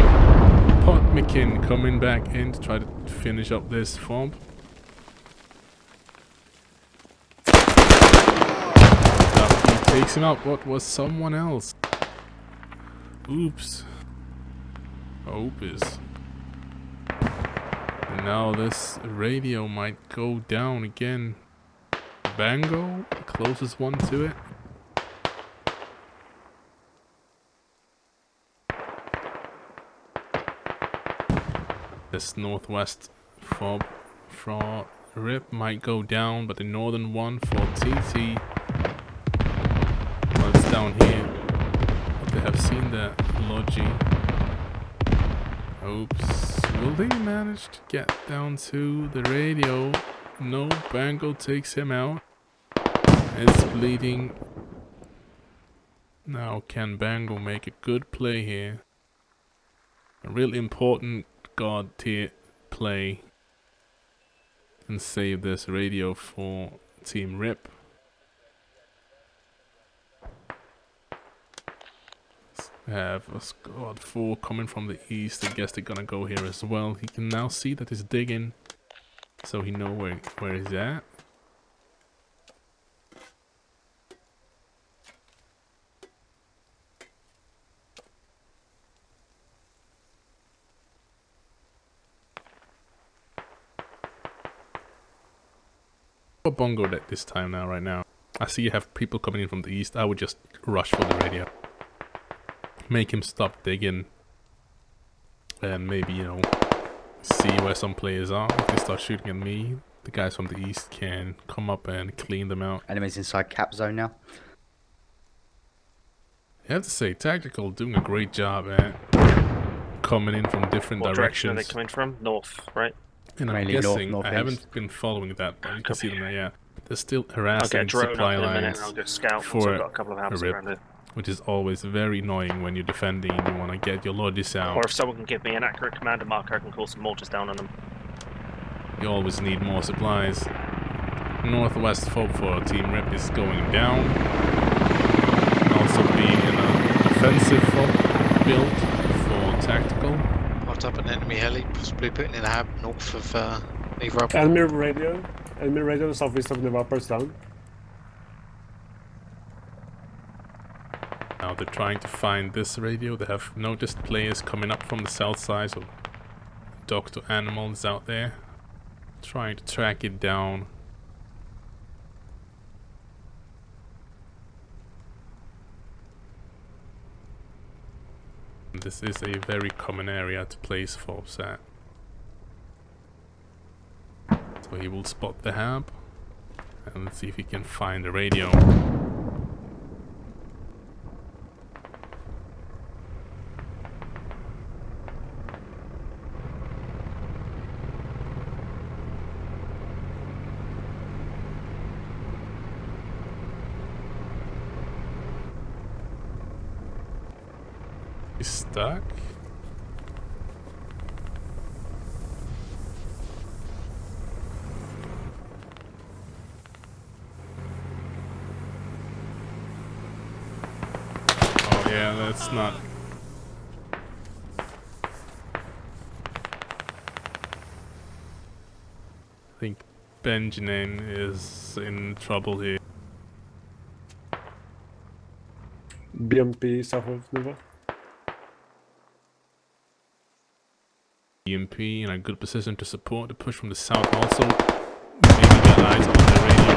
Speaker 1: Potmikin coming back in to try to finish up this fob. Ducky takes him out. What was someone else? Oops. Opus. And now this radio might go down again. Bango, the closest one to it. This northwest fob for Rip might go down, but the northern one for TT, well, it's down here. But they have seen the Logi. Oops. Will they manage to get down to the radio? No, Bango takes him out. It's bleeding. Now, can Bango make a good play here? A real important god tier play. And save this radio for Team Rip. We have a squad 4 coming from the east. I guess they're gonna go here as well. He can now see that he's digging, so he know where he's at. Bongo at this time now, right now. I see you have people coming in from the east. I would just rush for the radio. Make him stop digging. And maybe, you know, see where some players are. If they start shooting at me, the guys from the east can come up and clean them out.
Speaker 3: Enemies inside cap zone now.
Speaker 1: I have to say, Tactical doing a great job at coming in from different
Speaker 2: What direction are they
Speaker 1: directions.
Speaker 2: coming from? North, right?
Speaker 1: And I'm
Speaker 3: Mainly
Speaker 1: guessing,
Speaker 3: north,
Speaker 1: I haven't been following that, but you can see them there, yeah. They're still
Speaker 2: I'll
Speaker 1: harassing
Speaker 2: get a drone up
Speaker 1: supply
Speaker 2: in a minute
Speaker 1: lines,
Speaker 2: and I'll go scout.
Speaker 1: for
Speaker 2: So I've got a couple of houses
Speaker 1: Rip.
Speaker 2: around here.
Speaker 1: which is always very annoying when you're defending and you want to get your lodges out.
Speaker 2: Or if someone can give me an accurate commander marker, I can call some mortars down on them.
Speaker 1: You always need more supplies. Northwest fob for Team Rip is going down. And also being in a defensive fob build for Tactical.
Speaker 9: Hot up an enemy heli, possibly putting in a hab north of Nivapper.
Speaker 8: Enemy radio southeast of Nivapper is down.
Speaker 1: Now they're trying to find this radio. They have noticed players coming up from the south side, so Dr. Animal is out there trying to track it down. and this is a very common area to place FOBs at. So he will spot the hab, and let's see if he can find the radio. He's stuck. Oh yeah, that's not. I think Benjamin is in trouble here.
Speaker 8: BMP south of Nova.
Speaker 1: EMP in a good position to support the push from the south also. Maybe get eyes on the radio.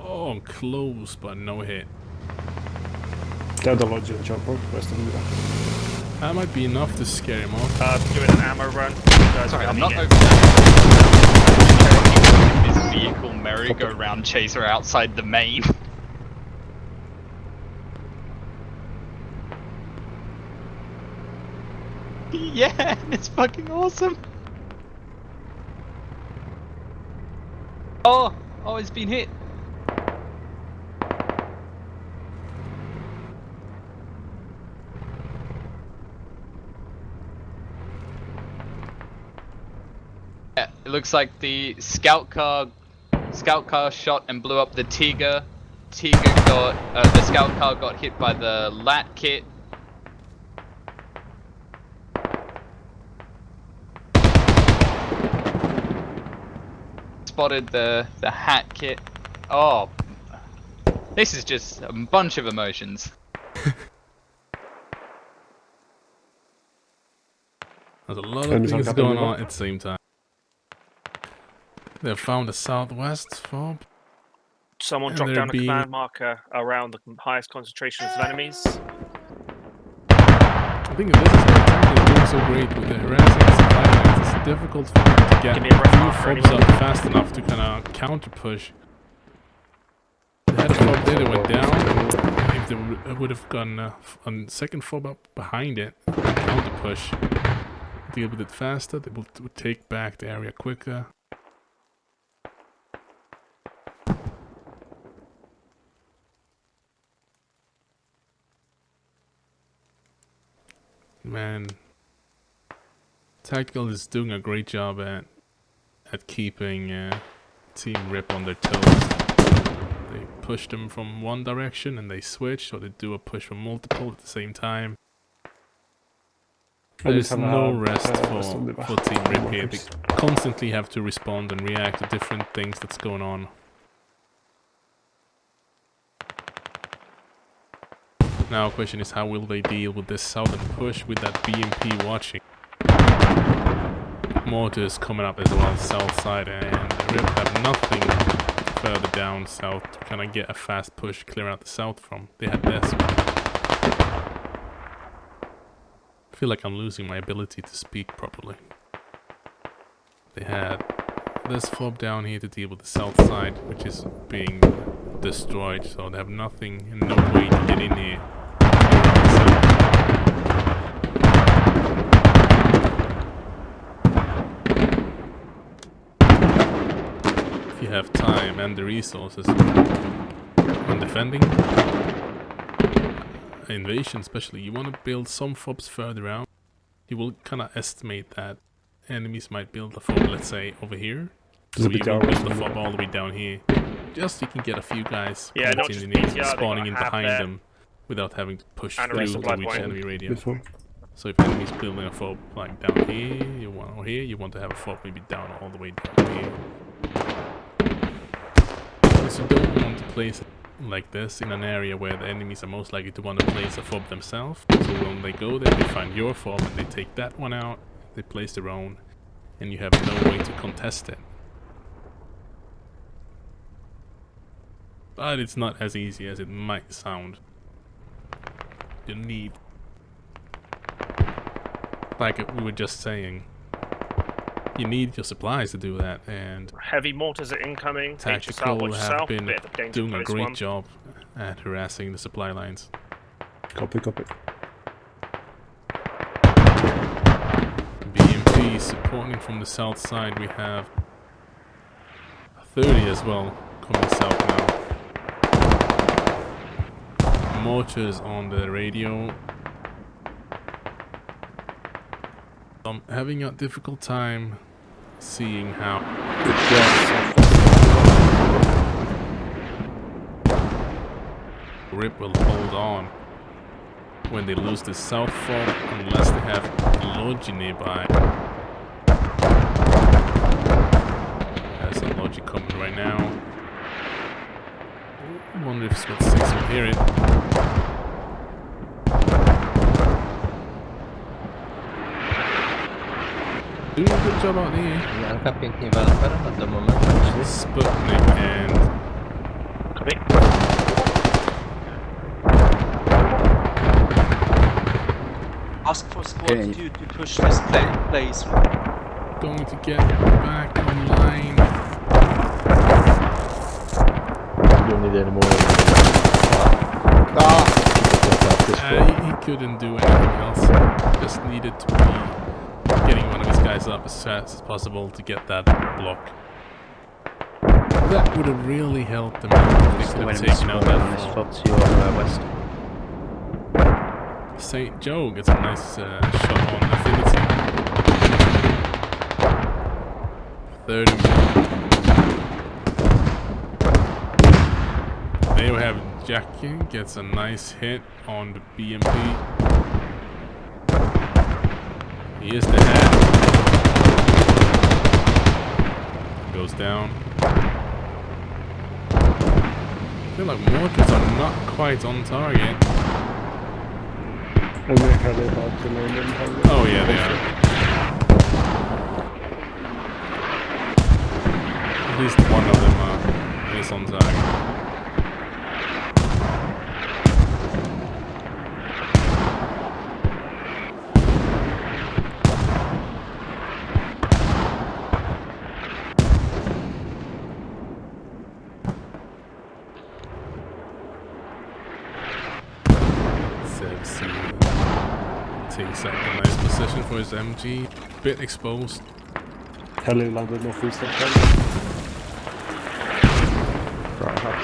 Speaker 1: Oh, close, but no hit.
Speaker 8: They're the lodge and chopper, west of Nova.
Speaker 1: That might be enough to scare him off.
Speaker 2: Doing an ammo run.
Speaker 4: Sorry, I'm not over this vehicle merry-go-round chaser outside the main. Yeah, it's fucking awesome. Oh, it's been hit. Yeah, it looks like the scout car shot and blew up the Tiger. The scout car got hit by the LAT kit. Spotted the hat kit. Oh, this is just a bunch of emotions.
Speaker 1: There's a lot of things going on at the same time. They found a southwest fob.
Speaker 2: Someone dropped down a command marker around the highest concentrations of enemies.
Speaker 1: I think this is why Tactical is doing so great with the harassing supply lines. It's difficult for them to get few FOBs up fast enough to kind of counter push. They had a FOB there, they went down. If they would have gone a second FOB up behind it, counter push, deal with it faster, they would take back the area quicker. Man, Tactical is doing a great job at keeping Team Rip on their toes. They push them from one direction and they switch, or they do a push from multiple at the same time. There's no rest for Team Rip here. They constantly have to respond and react to different things that's going on. Now the question is, how will they deal with this southern push with that BMP watching? Mortar is coming up as well, south side, and Rip have nothing further down south to kind of get a fast push clear out the south from. They had this one. I feel like I'm losing my ability to speak properly. They had this FOB down here to deal with the south side, which is being destroyed, so they have nothing and no way to get in here. If you have time and the resources when defending invasion especially, you want to build some FOBs further out. You will kind of estimate that enemies might build a FOB, let's say, over here. So you will build the FOB all the way down here. Just so you can get a few guys spawning in behind them without having to push through to reach enemy radio. So if enemies building a FOB like down here, you want to have a FOB maybe down all the way down here. Because you don't want to place it like this in an area where the enemies are most likely to want to place a FOB themselves. So when they go there, they find your FOB and they take that one out, they place their own, and you have no way to contest it. But it's not as easy as it might sound. you need. Like we were just saying, you need your supplies to do that, and
Speaker 2: heavy mortars are incoming.
Speaker 1: Tactical have been
Speaker 2: bit of a
Speaker 1: doing a great
Speaker 2: one.
Speaker 1: job at harassing the supply lines.
Speaker 8: Copy, copy.
Speaker 1: BMP supporting from the south side. We have 30 as well coming south now. Mortars on the radio. I'm having a difficult time seeing how RIP will hold on when they lose the south fob, unless they have Logi nearby. There's a Logi coming right now. I wonder if Split 6 will hear it. Doing a good job out here.
Speaker 6: Janka pięknie Valper at the moment, actually.
Speaker 1: Sputnik and...
Speaker 2: Copy.
Speaker 11: Ask for squad 2 to push this place.
Speaker 1: Going to get back online.
Speaker 10: You don't need any more.
Speaker 1: He couldn't do anything else. Just needed to be getting one of his guys up as fast as possible to get that block. That would have really helped them out if they could have taken out that fob.
Speaker 3: To your west.
Speaker 1: St. Joe gets a nice shot on Affinity. 30 minutes. There we have Jackie, gets a nice hit on the BMP. He is the head. Goes down. I feel like mortars are not quite on target.
Speaker 8: And they're headed out to London.
Speaker 1: Oh yeah, they are. At least one of them is on target. Takes up a nice position for his MG. Bit exposed.
Speaker 8: Heli landed northeast of them.
Speaker 10: Right, have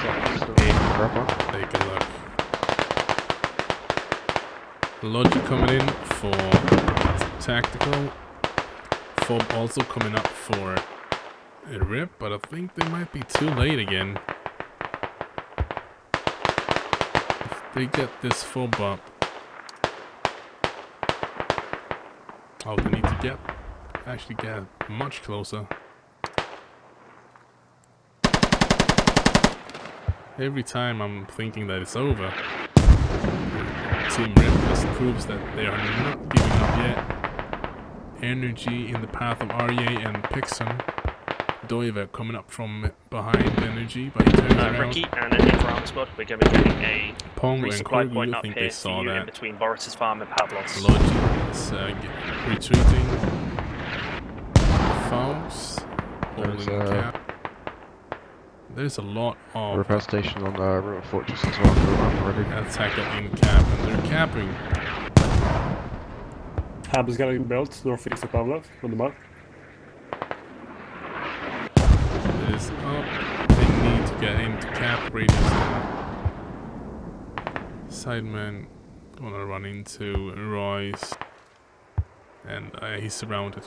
Speaker 10: that.
Speaker 1: Take a look. Logic coming in for tactical. Fob also coming up for a RIP, but I think they might be too late again. If they get this fob up, oh, they need to actually get much closer. Every time I'm thinking that it's over, Team RIP just proves that they are not giving up yet. Energy in the path of Aryeh and Pixon. Doiver coming up from behind Energy, but he turns around.
Speaker 2: Ricky and a new ground squad. We're going to be getting a
Speaker 1: Pongo and
Speaker 2: resupply point
Speaker 1: Korgu, I
Speaker 2: up
Speaker 1: think
Speaker 2: here
Speaker 1: they saw
Speaker 2: for you in
Speaker 1: that.
Speaker 2: between Boris's farm and Pavlos.
Speaker 1: Logi is retreating. Faust holding cap. There's a lot of
Speaker 10: repair station on the Route Fortress as well. Already.
Speaker 1: attack in cap, and they're capping.
Speaker 8: Hab is getting built northeast of Pavlov on the map.
Speaker 1: It is up. They need to get into cap radius now. Sideman gonna run into Royce, and he's surrounded.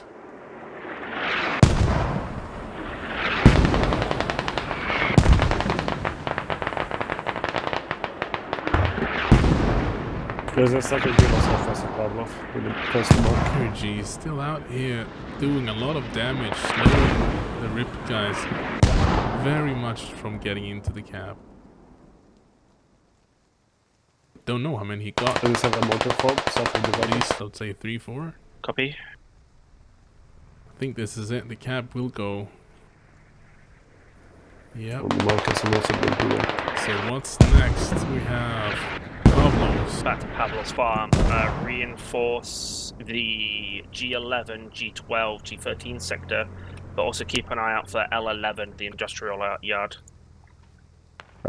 Speaker 8: There's a second team on southwest of Pavlov with a close mark.
Speaker 1: Energy is still out here doing a lot of damage, slowing the RIP guys very much from getting into the cap. Don't know how many he got.
Speaker 8: There's a motor fob south of the
Speaker 1: At
Speaker 8: valley.
Speaker 1: least I'd say 3-4.
Speaker 2: Copy.
Speaker 1: I think this is it. The cap will go. Yep.
Speaker 8: On the mark is also been here.
Speaker 1: So what's next? We have Pavlos.
Speaker 2: Back to Pavlos Farm. Reinforce the G11, G12, G13 sector, but also keep an eye out for L11, the industrial yard.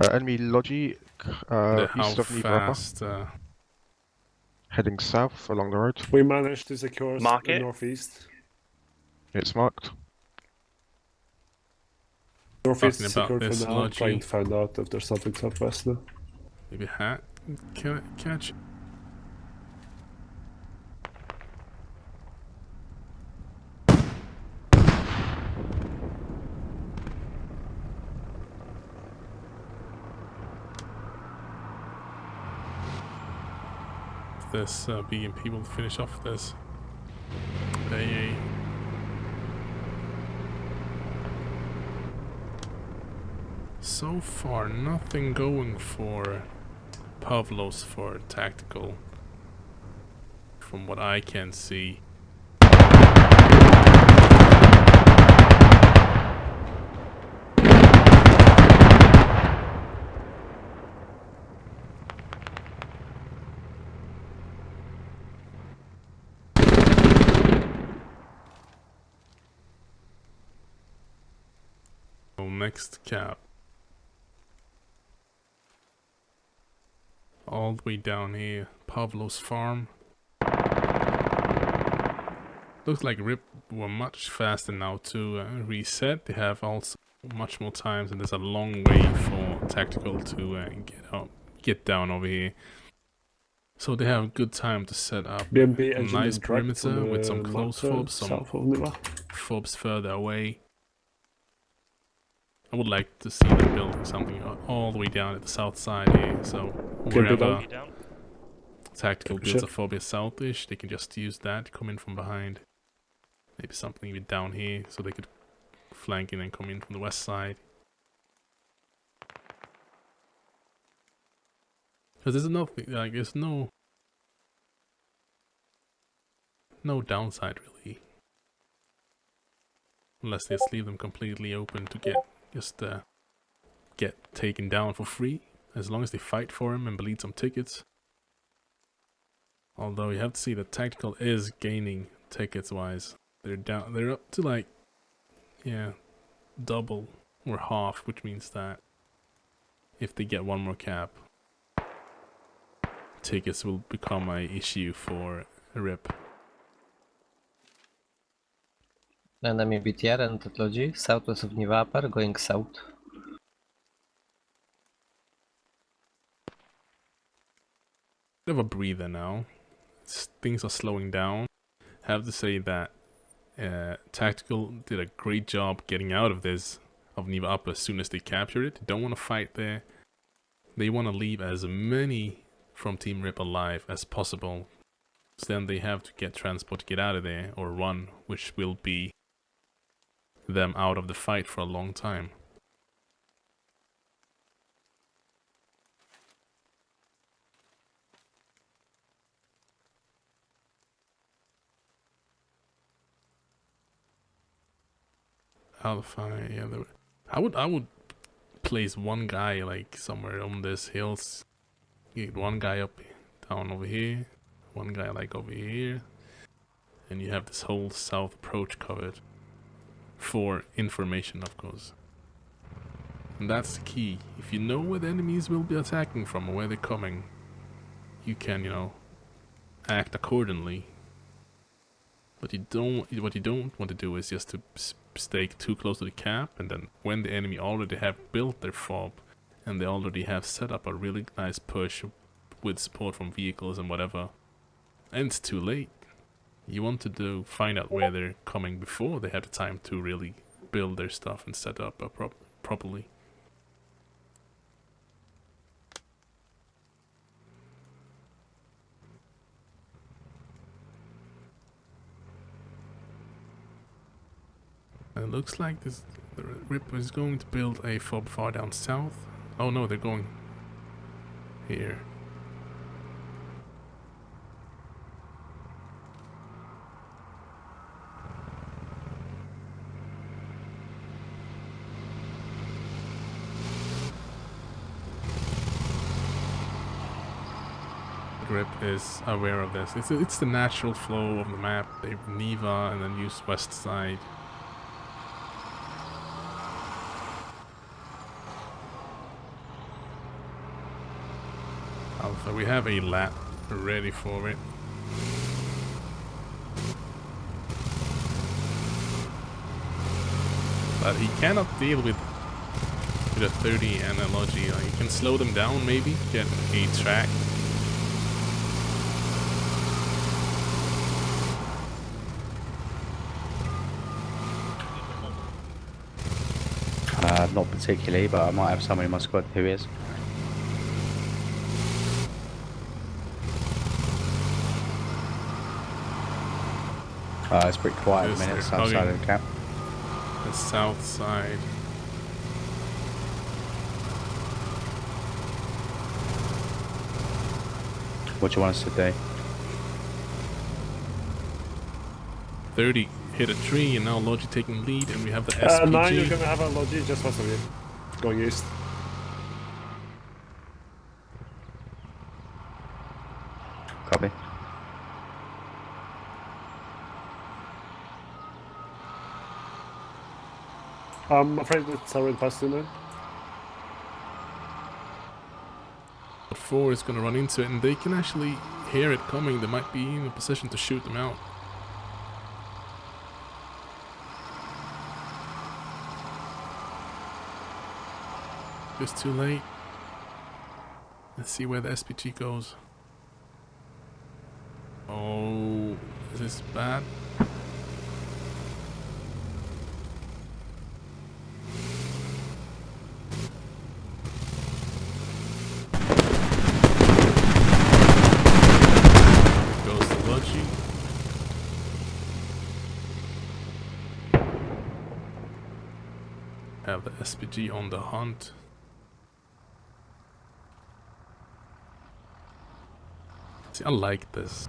Speaker 10: Enemy logic east of
Speaker 1: fast,
Speaker 10: heading south along the road.
Speaker 8: We managed to secure
Speaker 2: Mark
Speaker 8: the
Speaker 2: it.
Speaker 8: northeast.
Speaker 10: It's marked.
Speaker 8: Northeast
Speaker 1: Talking
Speaker 8: is
Speaker 1: about
Speaker 8: secured
Speaker 1: this
Speaker 8: for now.
Speaker 1: Logi.
Speaker 8: Trying to find out if there's something southwest now.
Speaker 1: Maybe hat. Catch. This BMP will finish off this. AA. So far, nothing going for Pavlos for tactical, from what I can see. So next cap. All the way down here, Pavlos Farm. Looks like RIP were much faster now to reset. They have also much more times, and there's a long way for tactical to get down over here. So they have a good time to set up
Speaker 8: BMP
Speaker 1: a nice perimeter with some close fobs, some fobs further away. I would like to see them building something all the way down at the south side here, so wherever tactical builds a phobia southish, they can just use that, come in from behind. Maybe something even down here, so they could flank in and come in from the west side. Because there's nothing, like, there's no downside really. Unless they just leave them completely open to get taken down for free, as long as they fight for him and bleed some tickets. Although you have to see that tactical is gaining tickets wise. They're up to like, yeah, double or half, which means that if they get one more cap, tickets will become an issue for RIP.
Speaker 6: Enemy BTR and Logi, southwest of Niva Upper, going south.
Speaker 1: Bit of a breather now. Things are slowing down. I have to say that Tactical did a great job getting out of this, of Niva Upper, as soon as they captured it. They don't want to fight there. They want to leave as many from Team RIP alive as possible. So then they have to get transport to get out of there, or run, which will be them out of the fight for a long time. Alpha, yeah, I would place one guy like somewhere on this hills. Get one guy up down over here, one guy like over here, and you have this whole south approach covered for information, of course. And that's the key. If you know where the enemies will be attacking from or where they're coming, you can, you know, act accordingly. What you don't want to do is just to stay too close to the cap, and then when the enemy already have built their fob and they already have set up a really nice push with support from vehicles and whatever, and it's too late. You want to find out where they're coming before they have the time to really build their stuff and set up properly. It looks like the RIP is going to build a fob far down south. Oh no, they're going here. grip is aware of this. It's the natural flow of the map. They Neva and then use west side. Alpha, we have a lat ready for it. But he cannot deal with a 30 and a Logi. You can slow them down maybe, get a track.
Speaker 3: Not particularly, but I might have someone in my squad who is. It's pretty quiet at the minute, south side of the camp.
Speaker 1: The south side.
Speaker 3: What do you want us to do?
Speaker 1: 30 hit a tree, and now Logi taking lead, and we have the SPG.
Speaker 8: 9, you're gonna have a Logi just west of you. Going east.
Speaker 3: Copy.
Speaker 8: I'm afraid it's already past 2 now.
Speaker 1: 4 is going to run into it, and they can actually hear it coming. They might be in a position to shoot them out. It's too late. Let's see where the SPG goes. Oh, is this bad? Have the SPG on the hunt. See, I like this.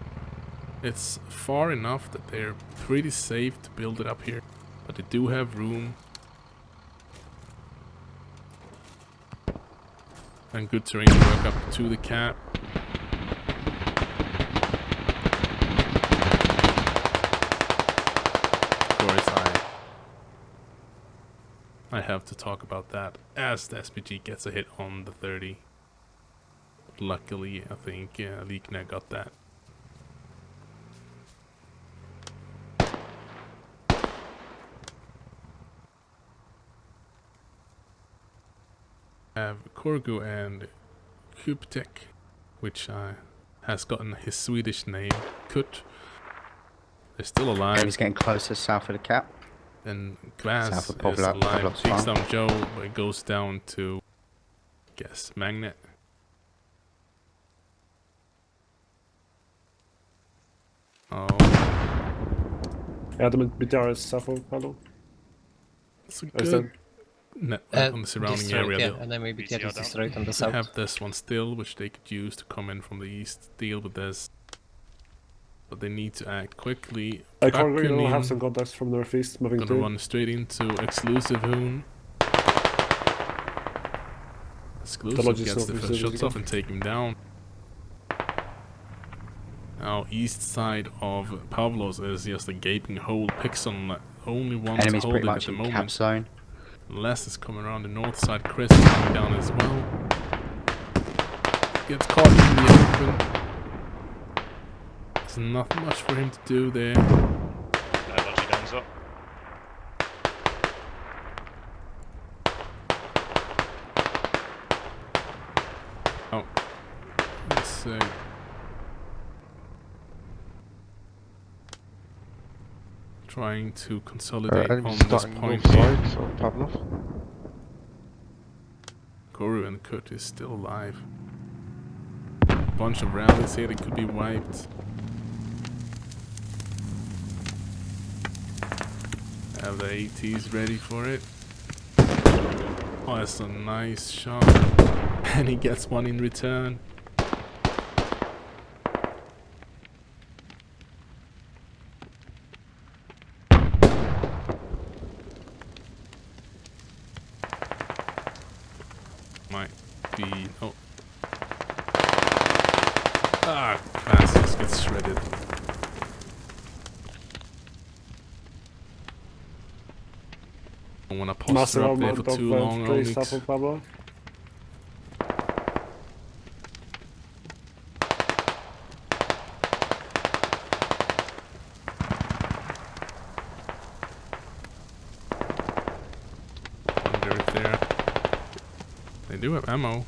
Speaker 1: It's far enough that they're pretty safe to build it up here, but they do have room and good terrain to work up to the cap. Of course, I have to talk about that as the SPG gets a hit on the 30. Luckily, I think Likner got that. I have Korgu and Kuptek, which has gotten his Swedish name, Kut. They're still alive.
Speaker 3: He's getting closer south of the cap.
Speaker 1: And Glass is alive, takes down Joe, but it goes down to, I guess, Magnet. Oh.
Speaker 8: Yeah, the BTR is south of Hello.
Speaker 1: It's a good network on the surrounding area.
Speaker 6: Yeah, and then maybe BTR is destroyed on the south.
Speaker 1: They have this one still, which they could use to come in from the east, deal with this. But they need to act quickly.
Speaker 8: Corey will have some contacts from northeast moving
Speaker 1: gonna run straight into Exclusive Hoon. Exclusive gets the first shots off and take him down. Now east side of Pavlos is just a gaping hole. Pixon only one to hold it at the moment.
Speaker 3: Cap zone.
Speaker 1: Les is coming around the north side. Chris is coming down as well. Gets caught in the open. There's not much for him to do there.
Speaker 7: Logi down's up.
Speaker 1: Oh. Let's trying to consolidate on this point here. Koru and Kut is still alive. Bunch of rallies here that could be wiped. Have the ATs ready for it. Oh, that's a nice shot. And he gets one in return. Might be... oh. Ah, bastards get shredded. Don't wanna posture
Speaker 8: Massive
Speaker 1: up there
Speaker 8: amount
Speaker 1: for
Speaker 8: of
Speaker 1: too long,
Speaker 8: stray
Speaker 1: Onyx.
Speaker 8: stuff on Pablo.
Speaker 1: Wonder if they do have ammo.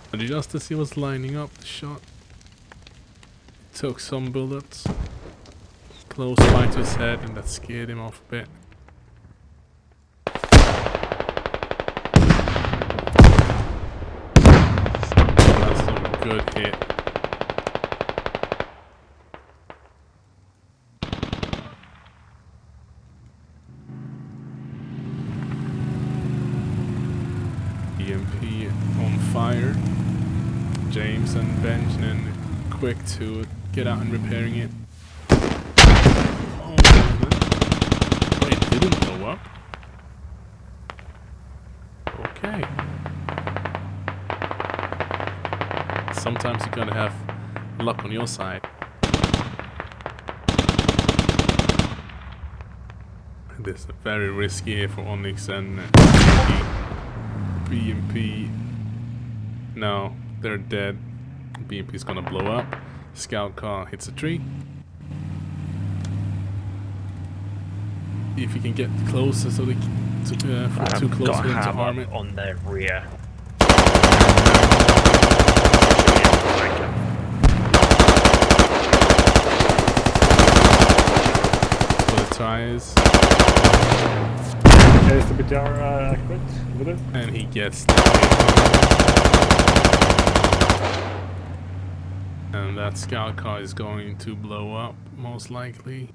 Speaker 1: But just as he was lining up the shot, took some bullets close by to his head, and that scared him off a bit. That's a good hit. EMP on fire. James and Benjamin quick to get out and repairing it. Oh, wait, it didn't blow up. Okay. Sometimes you gotta have luck on your side. This is very risky here for Onyx and BMP. No, they're dead. BMP's gonna blow up. Scout car hits a tree. If you can get closer so they too close for them to harm it.
Speaker 2: On their rear.
Speaker 1: For the tires.
Speaker 8: Is the BTR accurate with it?
Speaker 1: And he gets and that scout car is going to blow up, most likely.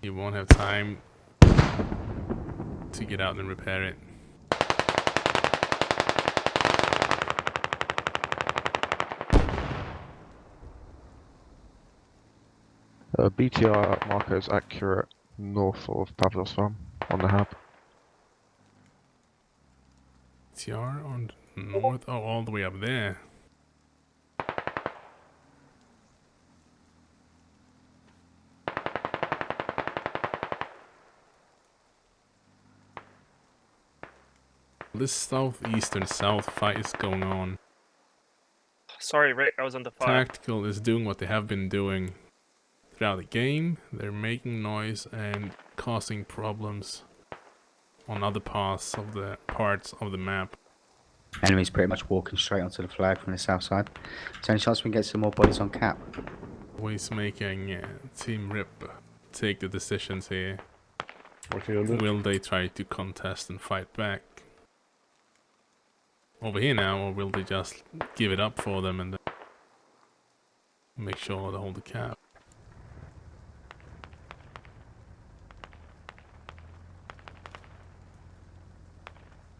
Speaker 1: He won't have time to get out and repair it.
Speaker 10: BTR marker is accurate north of Pavlos farm on the hub.
Speaker 1: TR on the north? Oh, all the way up there. This southeastern south fight is going on.
Speaker 2: Sorry, Rick, I was under fire.
Speaker 1: Tactical is doing what they have been doing throughout the game. They're making noise and causing problems on other parts of the map.
Speaker 3: Enemy's pretty much walking straight onto the flag from the south side. Is there any chance we can get some more bodies on cap?
Speaker 1: Always making Team Rip take the decisions here.
Speaker 8: Working on it.
Speaker 1: Will they try to contest and fight back over here now, or will they just give it up for them and then make sure they hold the cap?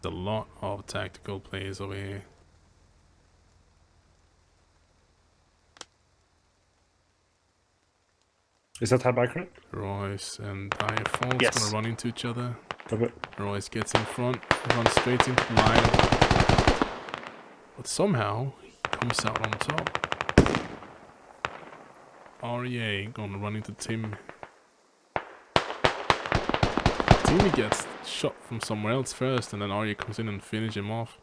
Speaker 1: There's a lot of tactical plays over here.
Speaker 8: Is that hub accurate?
Speaker 1: Royce and Dire Falls
Speaker 2: Yes.
Speaker 1: gonna run into each other.
Speaker 8: Okay.
Speaker 1: Royce gets in front, runs straight into the line. But somehow, he comes out on top. REA gonna run into Tim. Timmy gets shot from somewhere else first, and then REA comes in and finishes him off.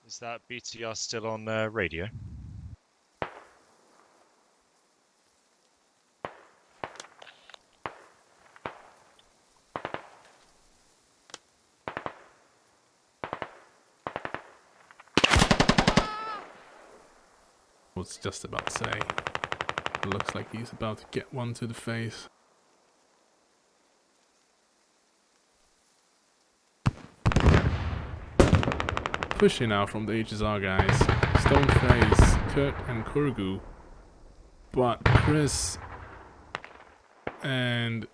Speaker 7: Is that BTR still on radio?
Speaker 1: I was just about to say. It looks like he's about to get one to the face. Pushing out from the HSR guys. Stoneface, Kurt and Kurgu. But Chris And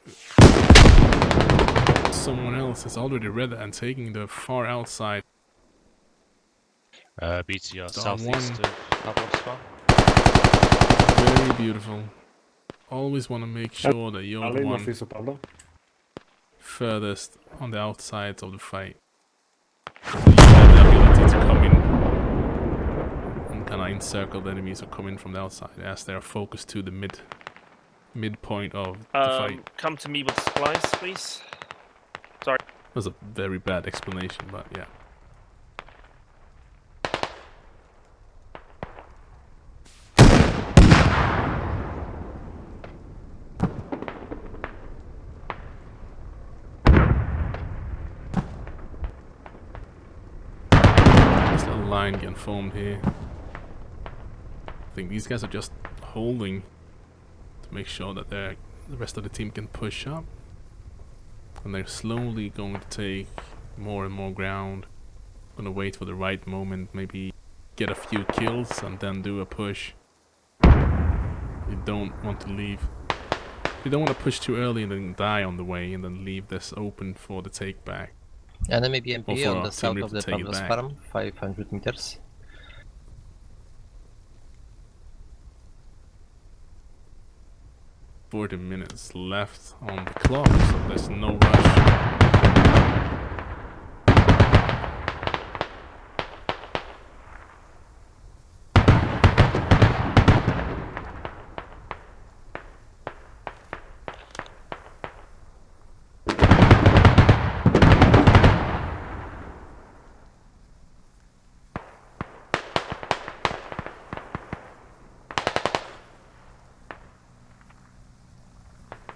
Speaker 1: someone else has already read it and taking the far outside.
Speaker 7: BTR
Speaker 1: Star
Speaker 7: southeast
Speaker 1: one.
Speaker 7: of Pavlov's farm.
Speaker 1: Very beautiful. Always want to make sure that you're the
Speaker 8: Ali,
Speaker 1: one
Speaker 8: northeast of Pablo.
Speaker 1: furthest on the outsides of the fight. So you have the ability to come in and kind of encircle the enemies or come in from the outside as they are focused to the midpoint of the fight.
Speaker 2: Come to me with supplies, please. Sorry.
Speaker 1: That was a very bad explanation, but yeah. There's a line getting formed here. I think these guys are just holding to make sure that the rest of the team can push up. And they're slowly going to take more and more ground. Gonna wait for the right moment, maybe get a few kills and then do a push. You don't want to leave. You don't want to push too early and then die on the way and then leave this open for the take back.
Speaker 6: Enemy
Speaker 1: Or
Speaker 6: BMP
Speaker 1: for
Speaker 6: on
Speaker 1: our
Speaker 6: the south
Speaker 1: team
Speaker 6: of
Speaker 1: to
Speaker 6: the
Speaker 1: take it
Speaker 6: Pavlos
Speaker 1: back.
Speaker 6: farm, 500 meters.
Speaker 1: 40 minutes left on the clock, so there's no rush.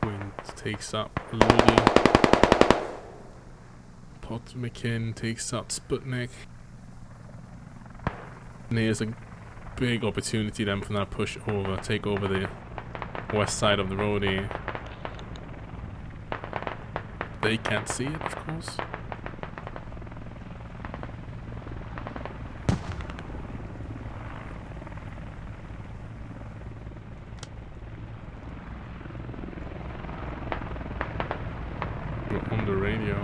Speaker 1: Wind takes up Lodi. Potemkin takes up Sputnik. And here's a big opportunity then for that push over, take over the west side of the road here. They can't see it, of course. We're on the radio.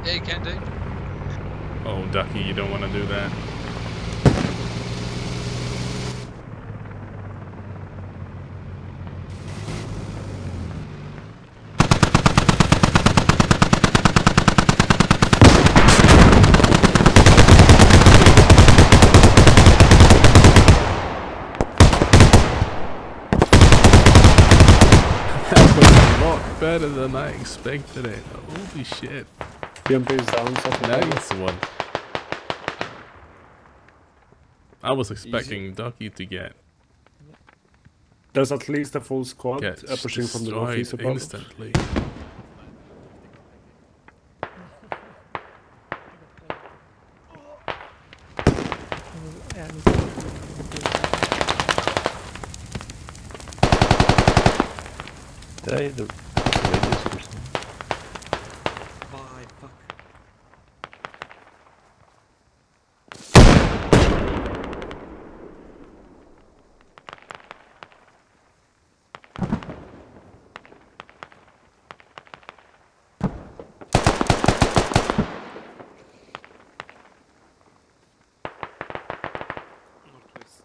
Speaker 9: Yeah, you can do.
Speaker 1: Oh, Ducky, you don't want to do that. That was a lot better than I expected it. Holy shit.
Speaker 8: BMP is down, south of Pablo.
Speaker 1: Nice one. I was expecting Ducky to get
Speaker 8: There's at least a full squad pushing from the
Speaker 1: destroyed
Speaker 8: northeast of Pablo.
Speaker 1: instantly.
Speaker 6: Did I do
Speaker 11: Why, fuck. Northwest.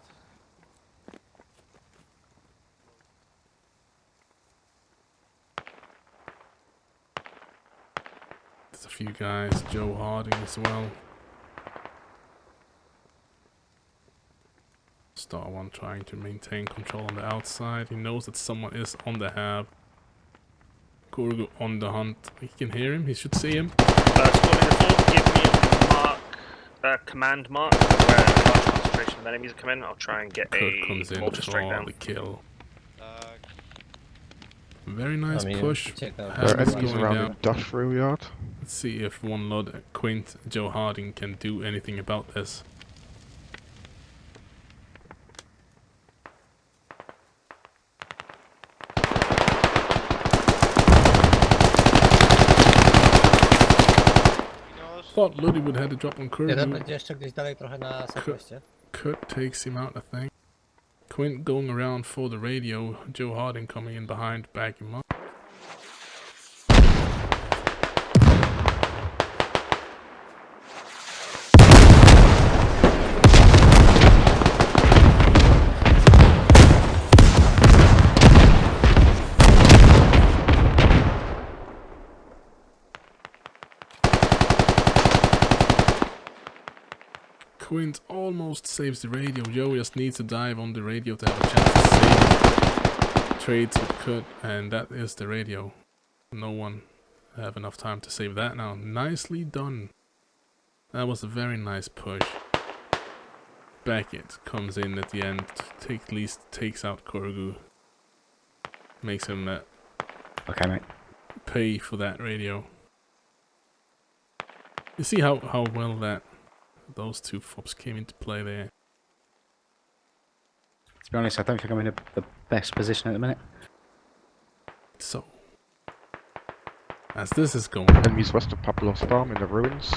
Speaker 1: There's a few guys, Joe Harding as well. Star 1 trying to maintain control on the outside. He knows that someone is on the hab. Kurgu on the hunt. He can hear him, he should see him.
Speaker 2: Squad leader 4, give me a mark, command mark where a large concentration of enemies are coming. I'll try and get
Speaker 1: Kurt comes
Speaker 2: a
Speaker 1: in
Speaker 2: mortar
Speaker 1: for
Speaker 2: strike down.
Speaker 1: the kill. Very nice
Speaker 6: I mean,
Speaker 1: push.
Speaker 6: check out
Speaker 1: Hab
Speaker 10: There are
Speaker 1: is
Speaker 10: enemies
Speaker 1: going
Speaker 10: around
Speaker 1: down.
Speaker 10: industrial yard.
Speaker 1: Let's see if one Lord Quint Joe Harding can do anything about this. Thought Luddy would have to drop on
Speaker 6: Jeden
Speaker 1: Kurgu.
Speaker 6: będzie jeszcze gdzieś dalej trochę na southwestie.
Speaker 1: Kurt takes him out, I think. Quint going around for the radio. Joe Harding coming in behind, back him up. Quint almost saves the radio. Joe just needs to dive on the radio to have a chance to save trades it could, and that is the radio. No one have enough time to save that now. Nicely done. That was a very nice push. Beckett comes in at the end, at least takes out Korgu. Makes him
Speaker 3: Okay, mate.
Speaker 1: pay for that radio. You see how well that those two FOBs came into play there.
Speaker 3: To be honest, I don't think I'm in the best position at the minute.
Speaker 1: So, as this is going,
Speaker 10: Enemies west of Pablo's farm in the ruins.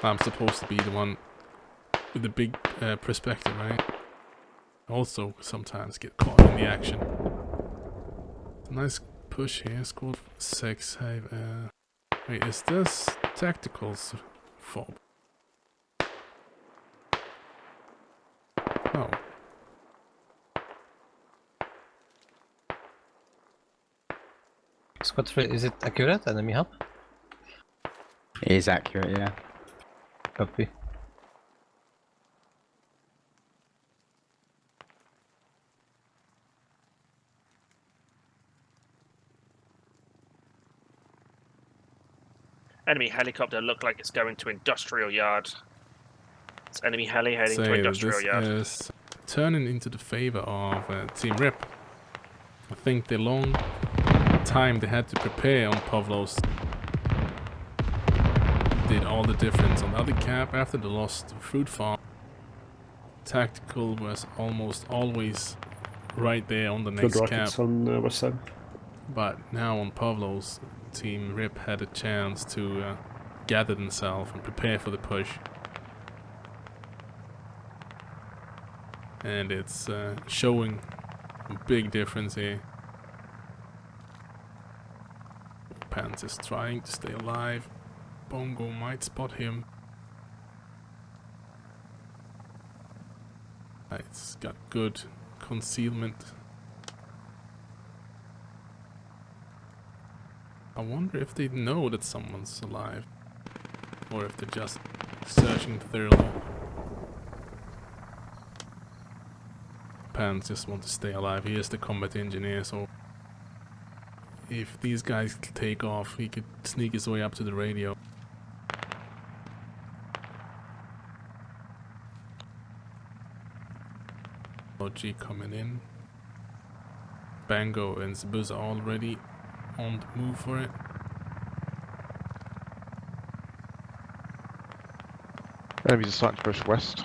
Speaker 1: I'm supposed to be the one with the big perspective, right? Also, sometimes get caught in the action. Nice push here, squad 6. Wait, is this tacticals FOB? No.
Speaker 6: Squad 3, is it accurate? Enemy hub?
Speaker 3: It is accurate, yeah.
Speaker 6: Copy.
Speaker 2: Enemy helicopter look like it's going to industrial yard. It's enemy heli heading to
Speaker 1: Say that
Speaker 2: industrial
Speaker 1: this
Speaker 2: yard.
Speaker 1: is turning into the favor of Team Rip. I think the long time they had to prepare on Pavlos did all the difference. On the other cap, after the loss to Fruit Farm, tactical was almost always right there on the
Speaker 8: Good
Speaker 1: next
Speaker 8: rockets
Speaker 1: cap.
Speaker 8: on west side.
Speaker 1: But now on Pavlos, Team Rip had a chance to gather themselves and prepare for the push. And it's showing a big difference here. Pants is trying to stay alive. Bongo might spot him. It's got good concealment. I wonder if they know that someone's alive, or if they're just searching thoroughly. Pants just want to stay alive. He is the combat engineer, so if these guys take off, he could sneak his way up to the radio. OG coming in. Bango and Zabuza already on the move for it.
Speaker 10: Enemies are starting to push west.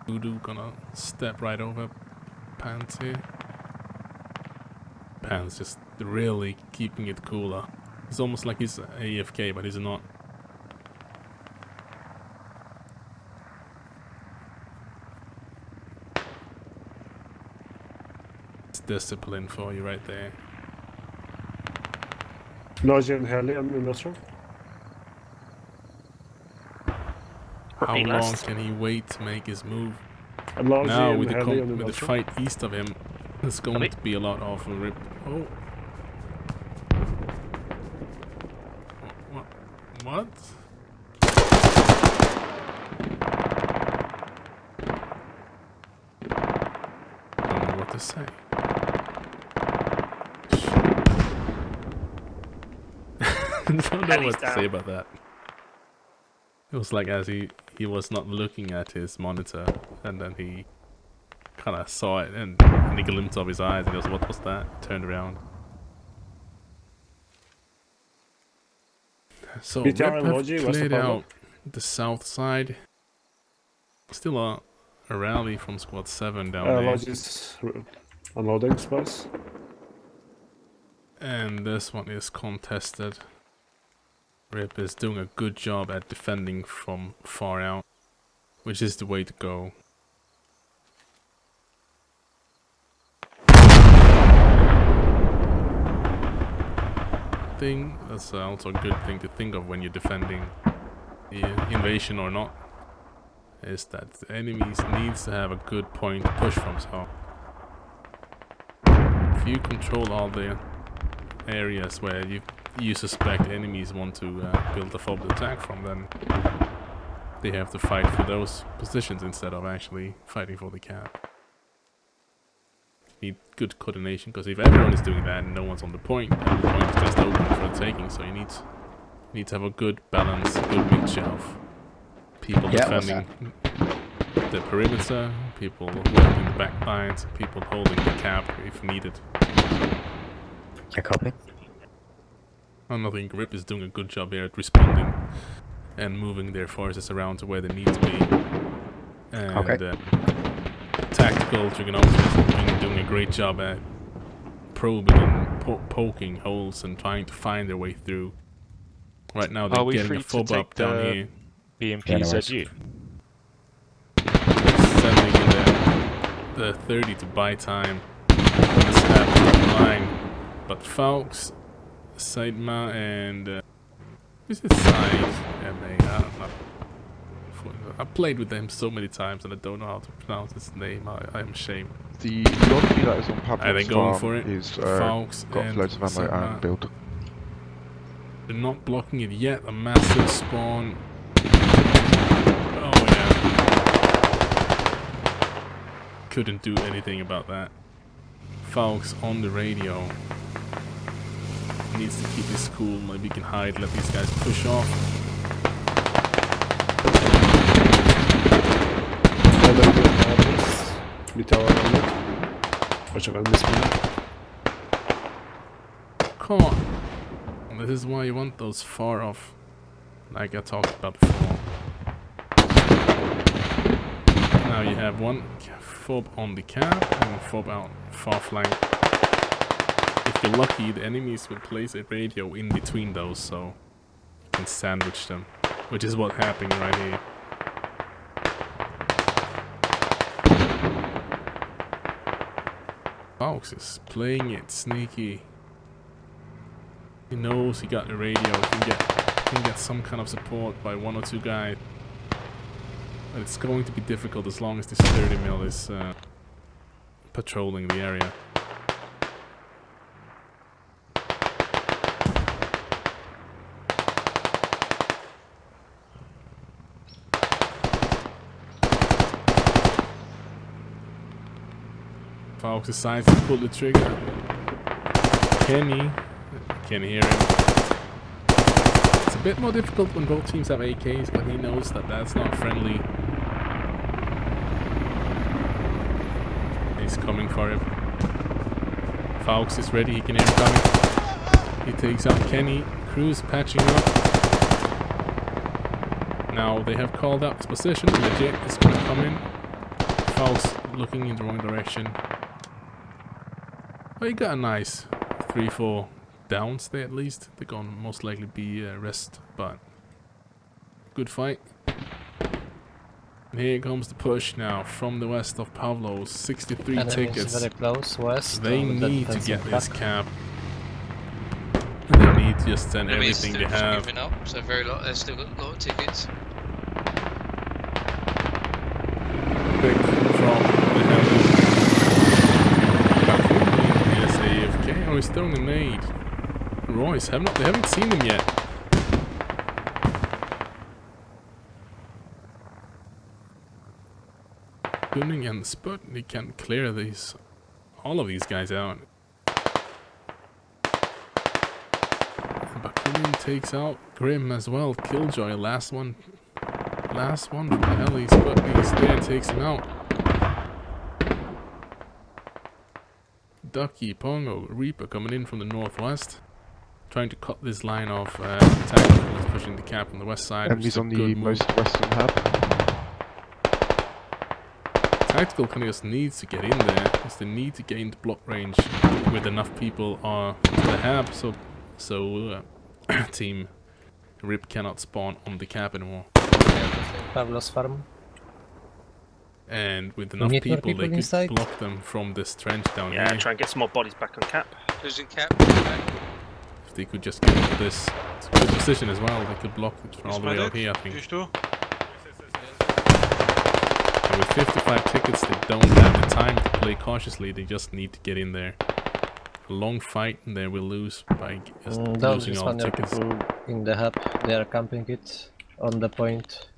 Speaker 1: Voodoo gonna step right over Pants here. Pants just really keeping it cooler. It's almost like he's AFK, but he's not. It's discipline for you right there.
Speaker 8: Large and heli and industrial.
Speaker 1: How
Speaker 2: Repeat
Speaker 1: long
Speaker 2: last.
Speaker 1: can he wait to make his move?
Speaker 8: A large
Speaker 1: Now
Speaker 8: and
Speaker 1: with the,
Speaker 8: heli and
Speaker 1: with the
Speaker 8: industrial.
Speaker 1: fight east of him, it's going to be a lot of a rip. Oh. What? Don't know what to say. Don't know what to say about that. It was like as he was not looking at his monitor, and then he kind of saw it and a glimpse of his eyes, and he goes, "What was that?" Turned around. So Rip
Speaker 8: BTR
Speaker 1: have
Speaker 8: and Logi, west of
Speaker 1: cleared
Speaker 8: Pablo.
Speaker 1: out the south side. Still a rally from Squad 7 down there.
Speaker 8: Large is unloading supplies.
Speaker 1: And this one is contested. Rip is doing a good job at defending from far out, which is the way to go. That's also a good thing to think of when you're defending the invasion or not, is that the enemies needs to have a good point to push from. So if you control all the areas where you suspect enemies want to build a forward attack from, then they have to fight for those positions instead of actually fighting for the cap. Need good coordination, because if everyone is doing that and no one's on the point, then the point is just open for the taking. So you need to have a good balance, a good mixture of people defending the perimeter, people holding the back lines, people holding the cap if needed.
Speaker 3: Yeah, copy.
Speaker 1: And I think Rip is doing a good job here at responding and moving their forces around to where they need to be. And tactical trigonometrists have been doing a great job at probing and poking holes and trying to find their way through. Right now they're getting a fob up down here.
Speaker 7: BMPZU.
Speaker 1: Sending in the 30 to buy time on the snap line. But Faux, Saidma, and is it Said? I don't know. I've played with them so many times and I don't know how to pronounce his name. I am ashamed.
Speaker 10: The Yonki that is on
Speaker 1: Are they
Speaker 10: Pablo's
Speaker 1: going
Speaker 10: farm
Speaker 1: for it?
Speaker 10: is
Speaker 1: Faux
Speaker 10: got
Speaker 1: and
Speaker 10: loads of ammo
Speaker 1: Saidma.
Speaker 10: and build.
Speaker 1: They're not blocking it yet. A massive spawn. Oh yeah. Couldn't do anything about that. Faux on the radio. Needs to keep his cool. Maybe he can hide, let these guys push off. Come on. This is why you want those far off, like I talked about before. Now you have one fob on the cap and fob out far flank. If you're lucky, the enemies will place a radio in between those, so you can sandwich them, which is what's happening right here. Faux is playing it sneaky. He knows he got the radio, can get some kind of support by one or two guys. But it's going to be difficult as long as this 30mm is patrolling the area. Faux decides to pull the trigger. Kenny can hear him. It's a bit more difficult when both teams have AKs, but he knows that that's not friendly. He's coming for him. Faux is ready, he can hear him coming. He takes out Kenny. Cruz patching up. Now they have called out his position. Legit is going to come in. Faux looking in the wrong direction. Oh, he got a nice 3-4 downs there at least. They're gonna most likely be rest, but good fight. And here comes the push now from the west of Pavlos. 63
Speaker 6: Enemies
Speaker 1: tickets.
Speaker 6: very close west.
Speaker 1: They
Speaker 6: on the
Speaker 1: need to
Speaker 6: defensive
Speaker 1: get this
Speaker 6: back.
Speaker 1: cap. They need to just send everything they have.
Speaker 9: Giving up, so very lot. They've still got a lot of tickets.
Speaker 1: Quick drop. They have Yes, AFK. Oh, he's throwing a nade. Royce, they haven't seen him yet. Gunning and Sputnik can clear all of these guys out. And Bakunin takes out Grim as well. Killjoy, last one from the heli. Sputnik's there, takes him out. Ducky, Pongo, Reaper coming in from the northwest. Trying to cut this line off. Tactical is pushing the cap on the west side.
Speaker 10: Enemies on the most western hub.
Speaker 1: Tactical kind of just needs to get in there, because they need to gain the block range with enough people to the hub. So team Rip cannot spawn on the cap anymore.
Speaker 6: Pavlos farm.
Speaker 1: And with enough
Speaker 6: need more
Speaker 1: people, they
Speaker 6: people
Speaker 1: could
Speaker 6: inside?
Speaker 1: block them from this trench down
Speaker 2: Yeah,
Speaker 1: here.
Speaker 2: try and get some more bodies back on cap.
Speaker 9: Losing cap.
Speaker 1: If they could just get into this good position as well, they could block it from all the way out here, I think. And with 55 tickets, they don't have the time to play cautiously, they just need to get in there. A long fight and they will lose by just
Speaker 6: Those
Speaker 1: losing all the
Speaker 6: Spaniard
Speaker 1: tickets.
Speaker 6: people in the hub, they are camping it on the point.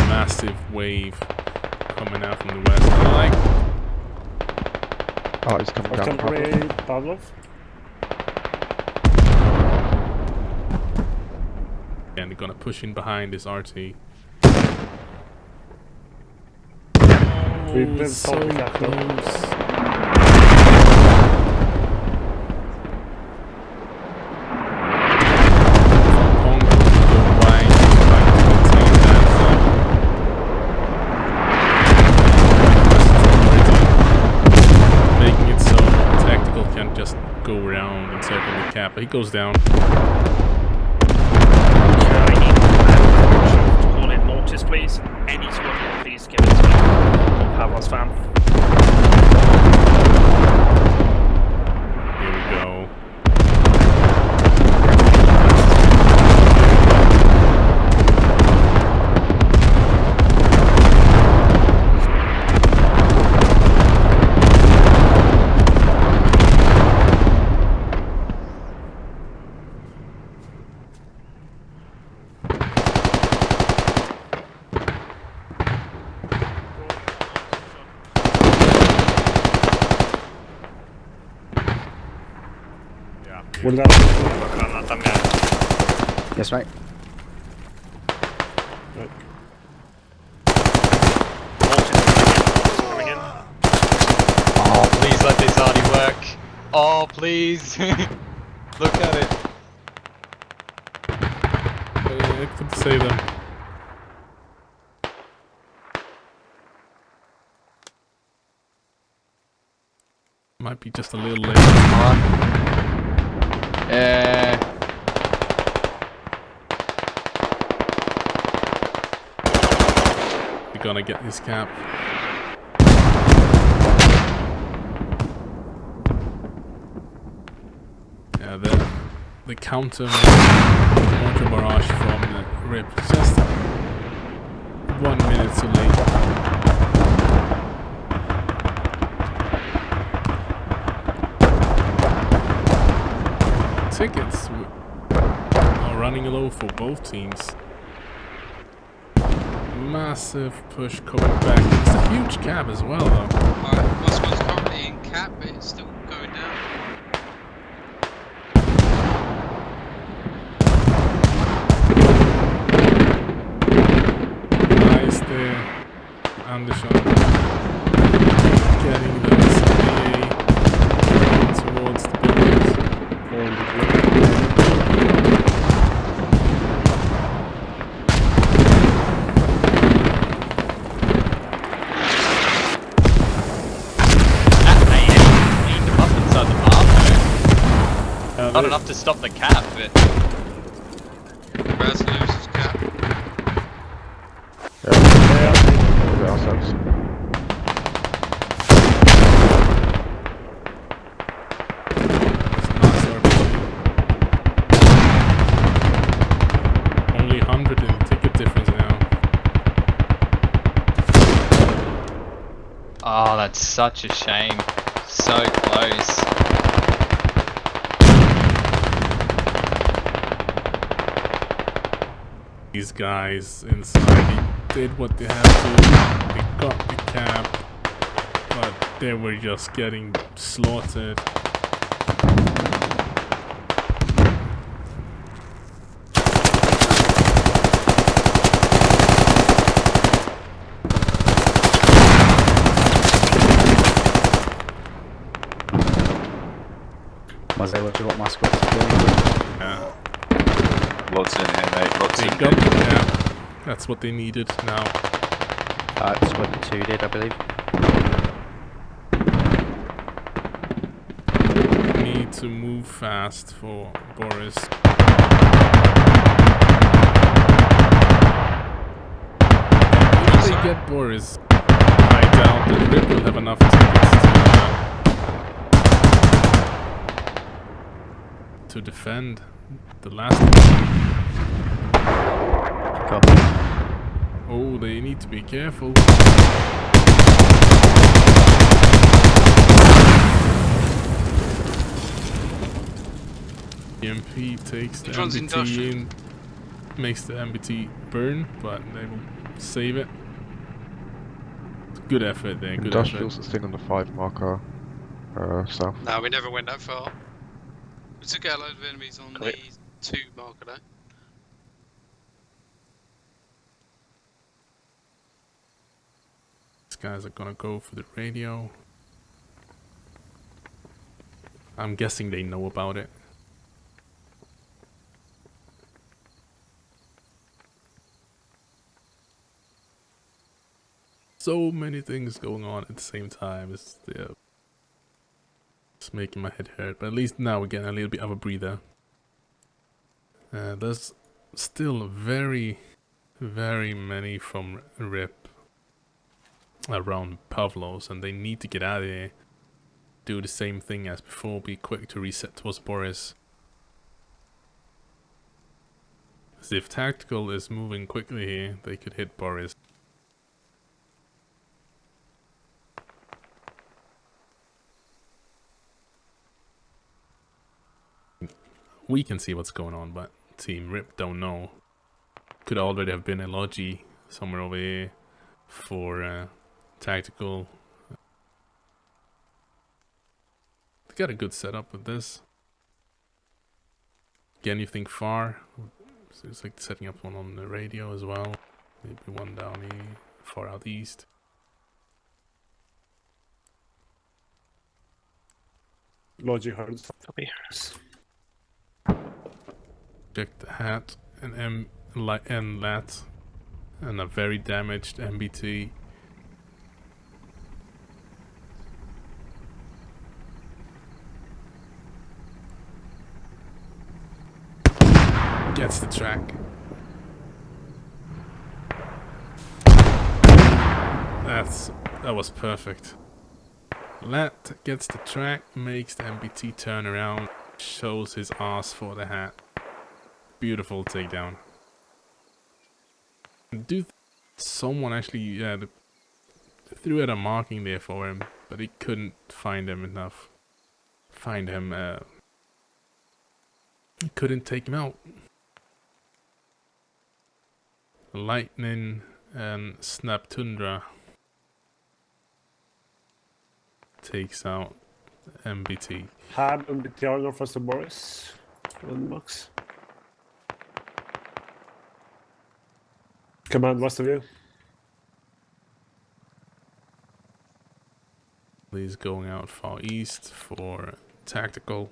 Speaker 1: Massive wave coming out from the west. I like.
Speaker 10: Oh, he's coming down.
Speaker 8: Artillery, Pavlov.
Speaker 1: And they're gonna push in behind this RT.
Speaker 8: We've
Speaker 1: Oh,
Speaker 8: been
Speaker 1: so
Speaker 8: talking that though.
Speaker 1: close. Pong will go wide, trying to contain that. Making it so tactical can just go around and circle the cap. He goes down.
Speaker 2: I need to call in mortars, please. Any squadron, please give it to me. Pavlos fam.
Speaker 1: Here we go.
Speaker 8: What about
Speaker 3: Yes, right.
Speaker 2: Mortars coming in.
Speaker 4: Oh, please let this already work. Oh, please. Look at it.
Speaker 1: I could say them. Might be just a little late. We're gonna get this cap. Yeah, the counter mortar barrage from the Rip is just 1 minute too late. Tickets are running low for both teams. Massive push coming back. It's a huge cap as well, though.
Speaker 9: Moscow's currently in cap, but it's still going down.
Speaker 1: Nice there, Anderson. Getting those AA towards the buildings.
Speaker 4: Not enough to stop the cap, but
Speaker 9: Raz loses cap.
Speaker 10: Yeah, ourselves.
Speaker 1: Only 100 in ticket difference now.
Speaker 4: oh, that's such a shame. So close.
Speaker 1: These guys inside, they did what they had to. They got the cap, but they were just getting slaughtered.
Speaker 3: Was able to what Moscow to do.
Speaker 1: Yeah.
Speaker 12: Lots in here, mate. Lots
Speaker 1: They
Speaker 12: in
Speaker 1: got
Speaker 12: here.
Speaker 1: the cap. That's what they needed now.
Speaker 3: Squad 2 did, I believe.
Speaker 1: to move fast for Boris. If they get Boris, I doubt that Rip will have enough tickets to defend the last one. Oh, they need to be careful. EMP takes the MBT in, makes the MBT burn, but they will save it. Good effort there, good
Speaker 10: Industrials
Speaker 1: effort.
Speaker 10: are still on the 5 marker south.
Speaker 9: No, we never went that far. We took out a load of enemies on the 2 marker though.
Speaker 1: These guys are gonna go for the radio. I'm guessing they know about it. So many things going on at the same time. It's making my head hurt. But at least now we're getting a little bit of a breather. There's still very many from RIP around Pavlos, and they need to get out of here. Do the same thing as before. Be quick to reset towards Boris. As if Tactical is moving quickly here, they could hit Boris. We can see what's going on, but Team RIP don't know. Could already have been a Logi somewhere over here for Tactical. They got a good setup with this. Again, you think far. So it's like setting up one on the radio as well. Maybe one down here, far out east.
Speaker 8: Logic hard.
Speaker 2: Copy.
Speaker 1: Check the hat and lat and a very damaged MBT. Gets the track. That was perfect. Lat gets the track, makes the MBT turn around, shows his ass for the hat. Beautiful takedown. Someone actually threw out a marking there for him, but he couldn't find him enough. He couldn't take him out. Lightning and Snap Tundra takes out MBT.
Speaker 8: Have MBT on north of Boris. On max. Command west of you.
Speaker 1: He's going out far east for Tactical.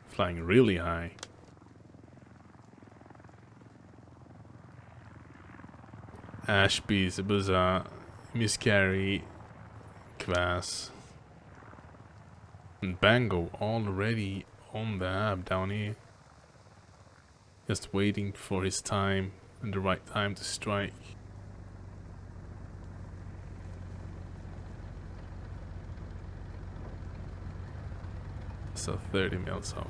Speaker 1: Flying really high. Ashby, Zabuza, Miscarry, Kvas, and Bango already on the hab down here. Just waiting for his time and the right time to strike. So 30 mil, so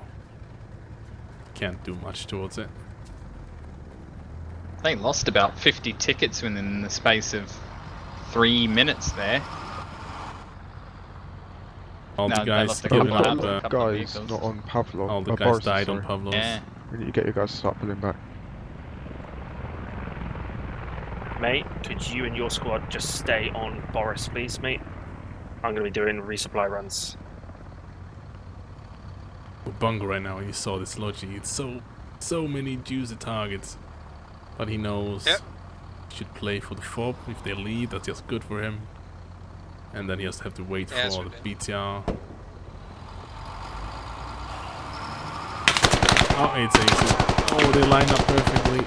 Speaker 1: can't do much towards it.
Speaker 4: They lost about 50 tickets within the space of 3 minutes there.
Speaker 1: All the
Speaker 4: No, they
Speaker 1: guys
Speaker 4: lost a
Speaker 1: giving
Speaker 4: couple
Speaker 1: up.
Speaker 4: of- couple of
Speaker 10: Guys
Speaker 4: vehicles.
Speaker 10: not on Pavlov.
Speaker 1: All the guys
Speaker 10: Boris,
Speaker 1: died on
Speaker 10: sorry.
Speaker 1: Pavlos.
Speaker 4: Yeah.
Speaker 10: We need to get you guys to start pulling back.
Speaker 2: Mate, could you and your squad just stay on Boris, please, mate? I'm going to be doing resupply runs.
Speaker 1: With Bungo right now, you saw this Logi. It's so many juicy targets, but he knows he should play for the FOB. If they lead, that's just good for him. And then he just have to wait for the BTR. Oh, it's aces. Oh, they line up perfectly.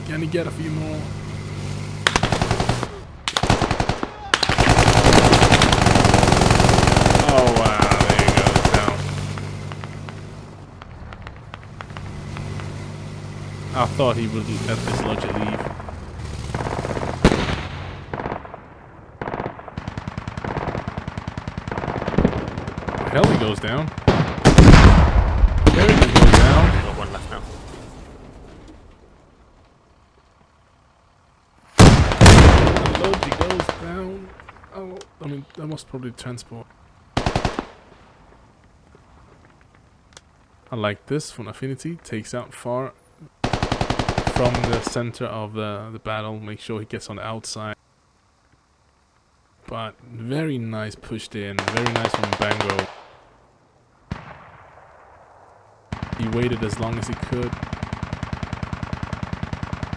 Speaker 1: Can he get a few more? Oh wow, there you go, it's down. I thought he would let this lodger leave. Hell, he goes down. There he goes down.
Speaker 2: Got one left now.
Speaker 1: Lodgy goes down. Oh, I mean, that must probably transport. I like this from Affinity. Takes out far from the center of the battle. Make sure he gets on the outside. But very nice pushed in. Very nice from Bango. He waited as long as he could.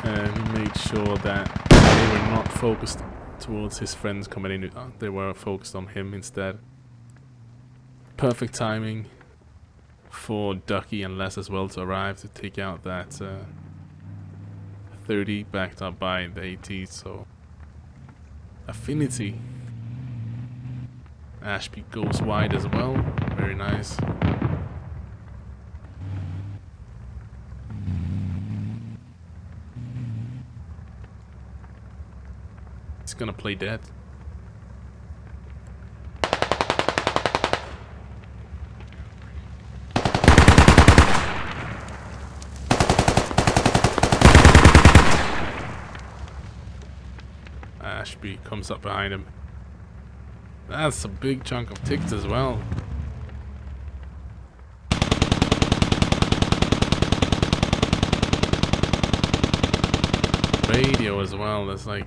Speaker 1: And he made sure that they were not focused towards his friends coming in. They were focused on him instead. Perfect timing for Ducky and Les as well to arrive to take out that 30 backed up by the AT. So Affinity. Ashby goes wide as well. Very nice. He's gonna play dead. Ashby comes up behind him. That's a big chunk of ticks as well. Radio as well. That's like,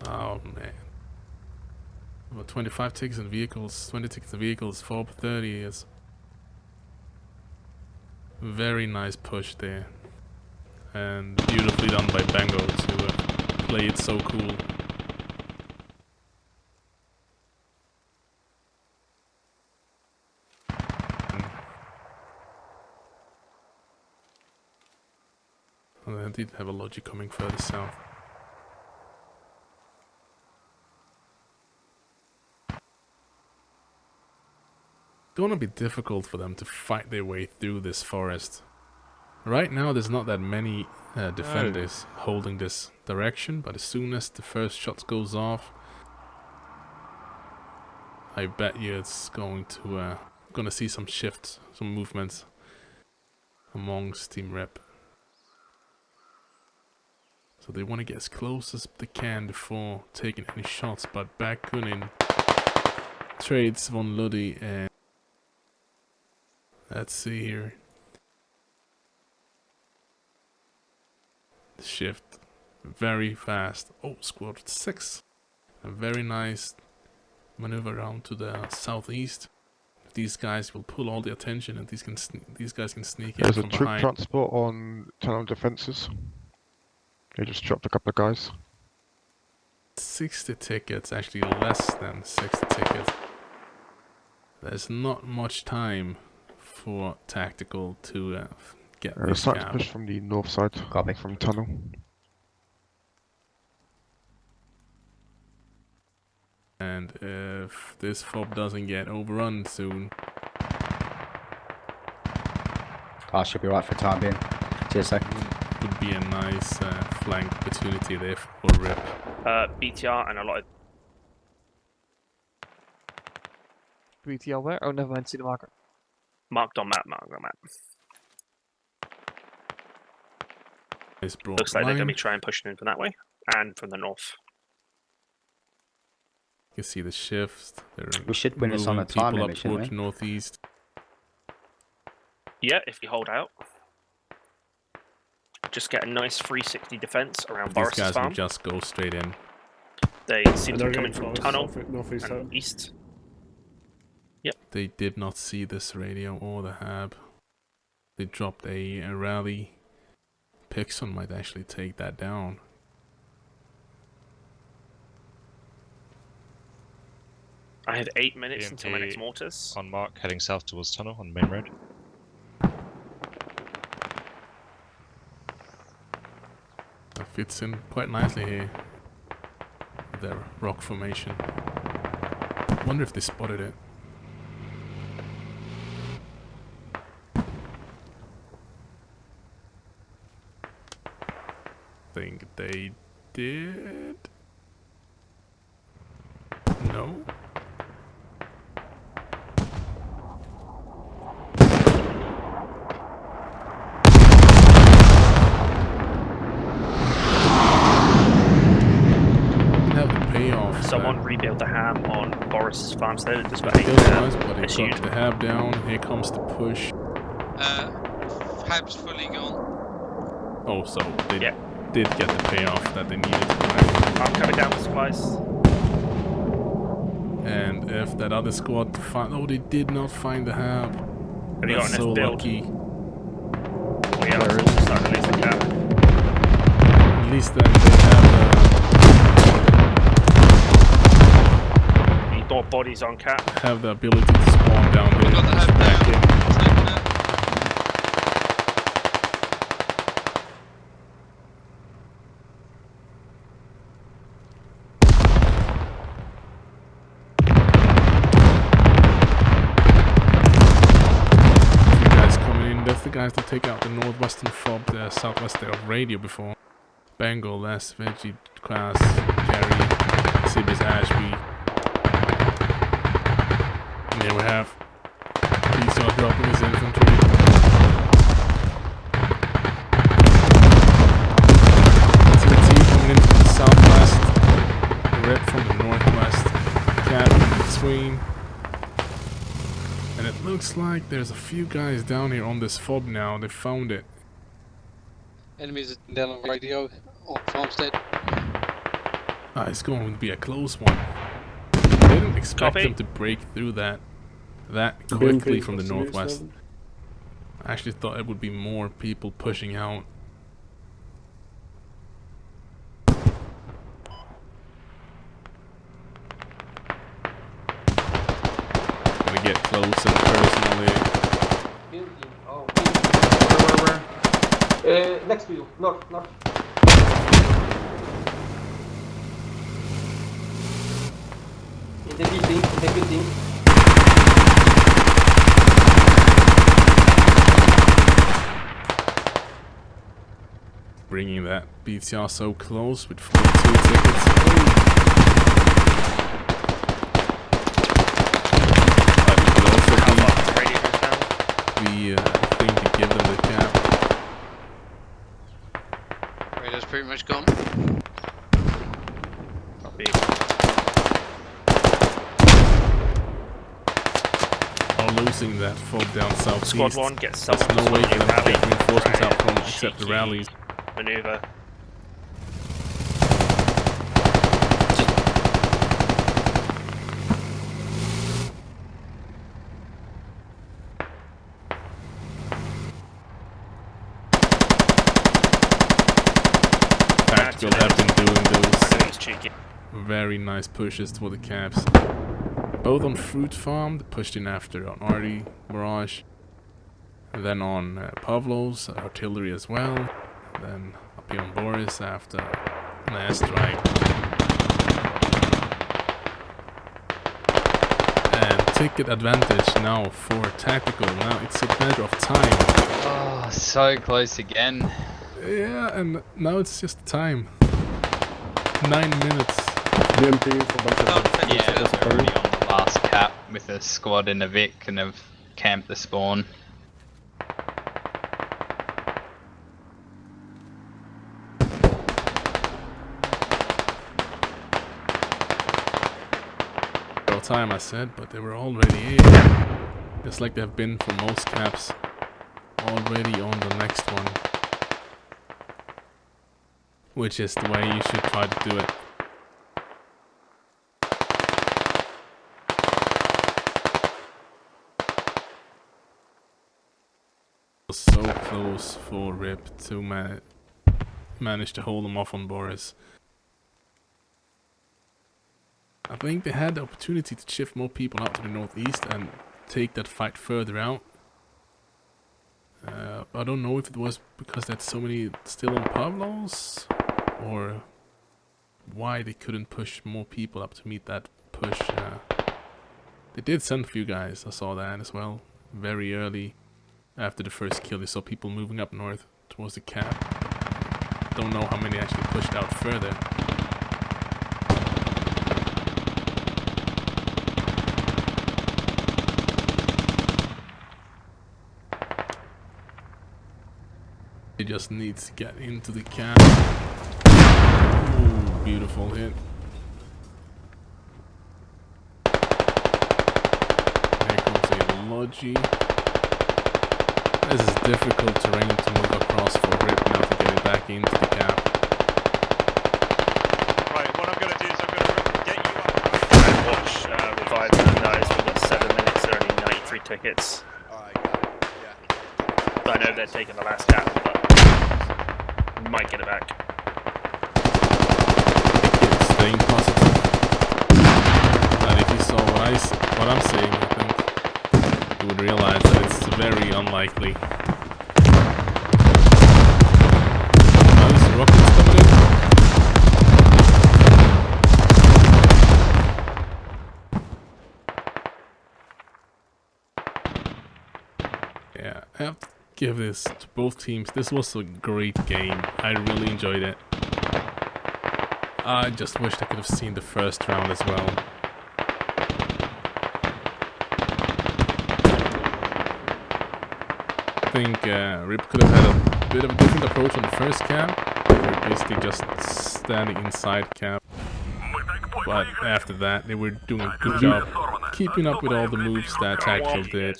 Speaker 1: oh man. About 25 ticks in vehicles, 20 ticks in vehicles, 4 per 30 is very nice push there. And beautifully done by Bango to play it so cool. And I did have a logic coming further south. It's gonna be difficult for them to fight their way through this forest. Right now there's not that many defenders holding this direction, but as soon as the first shots goes off, I bet you it's going to gonna see some shifts, some movements amongst Team Rep. So they want to get as close as they can before taking any shots, but Bakunin trades Von Luddy and let's see here. Shift very fast. Oh, squad 6. A very nice maneuver around to the southeast. These guys will pull all the attention, and these guys can sneak in
Speaker 10: There's
Speaker 1: from
Speaker 10: a troop
Speaker 1: behind.
Speaker 10: transport on tunnel defences. They just dropped a couple of guys.
Speaker 1: 60 tickets, actually less than 60 tickets. There's not much time for tactical to get this
Speaker 10: Starting to
Speaker 1: gap.
Speaker 10: push from the north side, from tunnel.
Speaker 1: And if this fob doesn't get overrun soon,
Speaker 3: I should be right for time being. See you a second.
Speaker 1: would be a nice flank opportunity there for Rip.
Speaker 2: BTR and a lot of
Speaker 5: BTR where? Oh, never mind. See the marker.
Speaker 2: marked on map.
Speaker 1: Nice broad
Speaker 2: Looks like they're going to
Speaker 1: line.
Speaker 2: be trying pushing in from that way and from the north.
Speaker 1: You can see the shifts. They're
Speaker 3: We should win this on a
Speaker 1: moving
Speaker 3: time
Speaker 1: people
Speaker 3: limit,
Speaker 1: up
Speaker 3: shouldn't
Speaker 1: towards
Speaker 3: we?
Speaker 1: northeast.
Speaker 2: Yeah, if you hold out. Just get a nice 360 defense around
Speaker 1: These
Speaker 2: Boris's
Speaker 1: guys will
Speaker 2: farm.
Speaker 1: just go straight in.
Speaker 2: They seem
Speaker 8: And
Speaker 2: to
Speaker 8: they're
Speaker 2: be coming
Speaker 8: getting
Speaker 2: from
Speaker 8: close,
Speaker 2: tunnel
Speaker 8: northeast
Speaker 2: and
Speaker 8: out.
Speaker 2: east.
Speaker 1: They did not see this radio or the hab. They dropped a rally. Pixon might actually take that down.
Speaker 2: I have 8 minutes until my
Speaker 7: BMP
Speaker 2: next mortars.
Speaker 7: On mark, heading south towards tunnel on the main road.
Speaker 1: That fits in quite nicely here. Their rock formation. Wonder if they spotted it. think they did. No.
Speaker 2: Someone rebuilt the ham on Boris's farmstead. It just got
Speaker 1: Still nice, but they
Speaker 2: issued.
Speaker 1: got the hab down. Here comes the push.
Speaker 9: Hab's fully gone.
Speaker 1: Oh, so they
Speaker 2: Yeah.
Speaker 1: did get the payoff that they needed.
Speaker 2: I'm coming down with supplies.
Speaker 1: And if that other squad oh, they did not find the hab.
Speaker 2: Have you got
Speaker 1: That's
Speaker 2: enough
Speaker 1: so
Speaker 2: build?
Speaker 1: lucky.
Speaker 2: We are starting to release the cap.
Speaker 1: At least then they have
Speaker 2: Need more bodies on cap.
Speaker 1: the ability to spawn down there.
Speaker 9: Got the
Speaker 1: Just
Speaker 9: hab
Speaker 1: back
Speaker 9: down.
Speaker 1: in.
Speaker 9: Taking it.
Speaker 1: Guys coming in. That's the guys that take out the northwestern fob, the southwest there of radio before. Bengal, Les, Veggie, Class, Gary, Sibis, Ashby. And here we have these are dropping his infantry. That's the team coming in from the southwest, Red from the northwest, Cat in between. And it looks like there's a few guys down here on this fob now. They found it.
Speaker 9: Enemies down on radio on farmstead.
Speaker 1: It's going to be a close one. I didn't expect
Speaker 2: Copy.
Speaker 1: them to break through that quickly from the northwest. I actually thought it would be more people pushing out. Gonna get close and personally.
Speaker 11: Where? Next to you. North. In the building.
Speaker 1: Bringing that BTR so close with 42 tickets. We think to give them the cap.
Speaker 9: Radio's pretty much gone.
Speaker 2: Copy.
Speaker 1: Are losing that fob down southeast.
Speaker 2: Squad 1 gets
Speaker 1: There's
Speaker 2: someone
Speaker 1: no way for them to
Speaker 2: rally.
Speaker 1: get reinforcements out from
Speaker 2: Right,
Speaker 1: except the
Speaker 2: cheeky
Speaker 1: rallies.
Speaker 2: Maneuver.
Speaker 1: Tactical have been doing those
Speaker 2: It's cheeky.
Speaker 1: very nice pushes for the caps. Both on Fruit Farm, they pushed in after on Arty, Mirage. And then on Pavlos, artillery as well. Then up here on Boris after an airstrike. And ticket advantage now for tactical. Now it's a matter of time.
Speaker 4: Oh, so close again.
Speaker 1: Yeah, and now it's just time. 9 minutes.
Speaker 8: BMP for bunker.
Speaker 4: Yeah, they're already on the last cap with a squad in a Vic and have camped the spawn.
Speaker 1: Time I said, but they were already in. Just like they've been for most caps. Already on the next one. Which is the way you should try to do it. So close for Rip to manage to hold them off on Boris. I think they had the opportunity to shift more people out to the northeast and take that fight further out. I don't know if it was because there's so many still on Pavlos, or why they couldn't push more people up to meet that push. They did send a few guys, I saw that as well. Very early after the first kill, they saw people moving up north towards the cap. don't know how many actually pushed out further. He just needs to get into the camp. Ooh, beautiful hit. There comes a Logi. This is difficult terrain to move across for Rip now to get it back into the camp.
Speaker 7: Right, what I'm going to do is I'm going to get you up.
Speaker 2: And watch revive them guys. We've got 7 minutes, there are only 93 tickets. I know they're taking the last cap, but we might get it back.
Speaker 1: It's staying positive. And if you saw what I'm saying, I think you would realize that it's very unlikely. Now this rocket's coming in. Yeah, I have to give this to both teams. This was a great game. I really enjoyed it. I just wished I could have seen the first round as well. I think Rip could have had a bit of a different approach on the first camp. They were basically just standing inside camp. But after that, they were doing a good job keeping up with all the moves that Tactical did.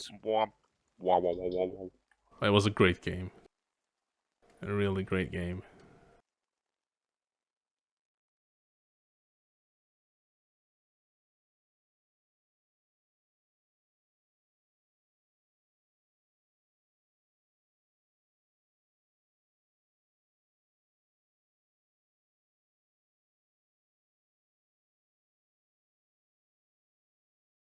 Speaker 1: It was a great game. A really great game.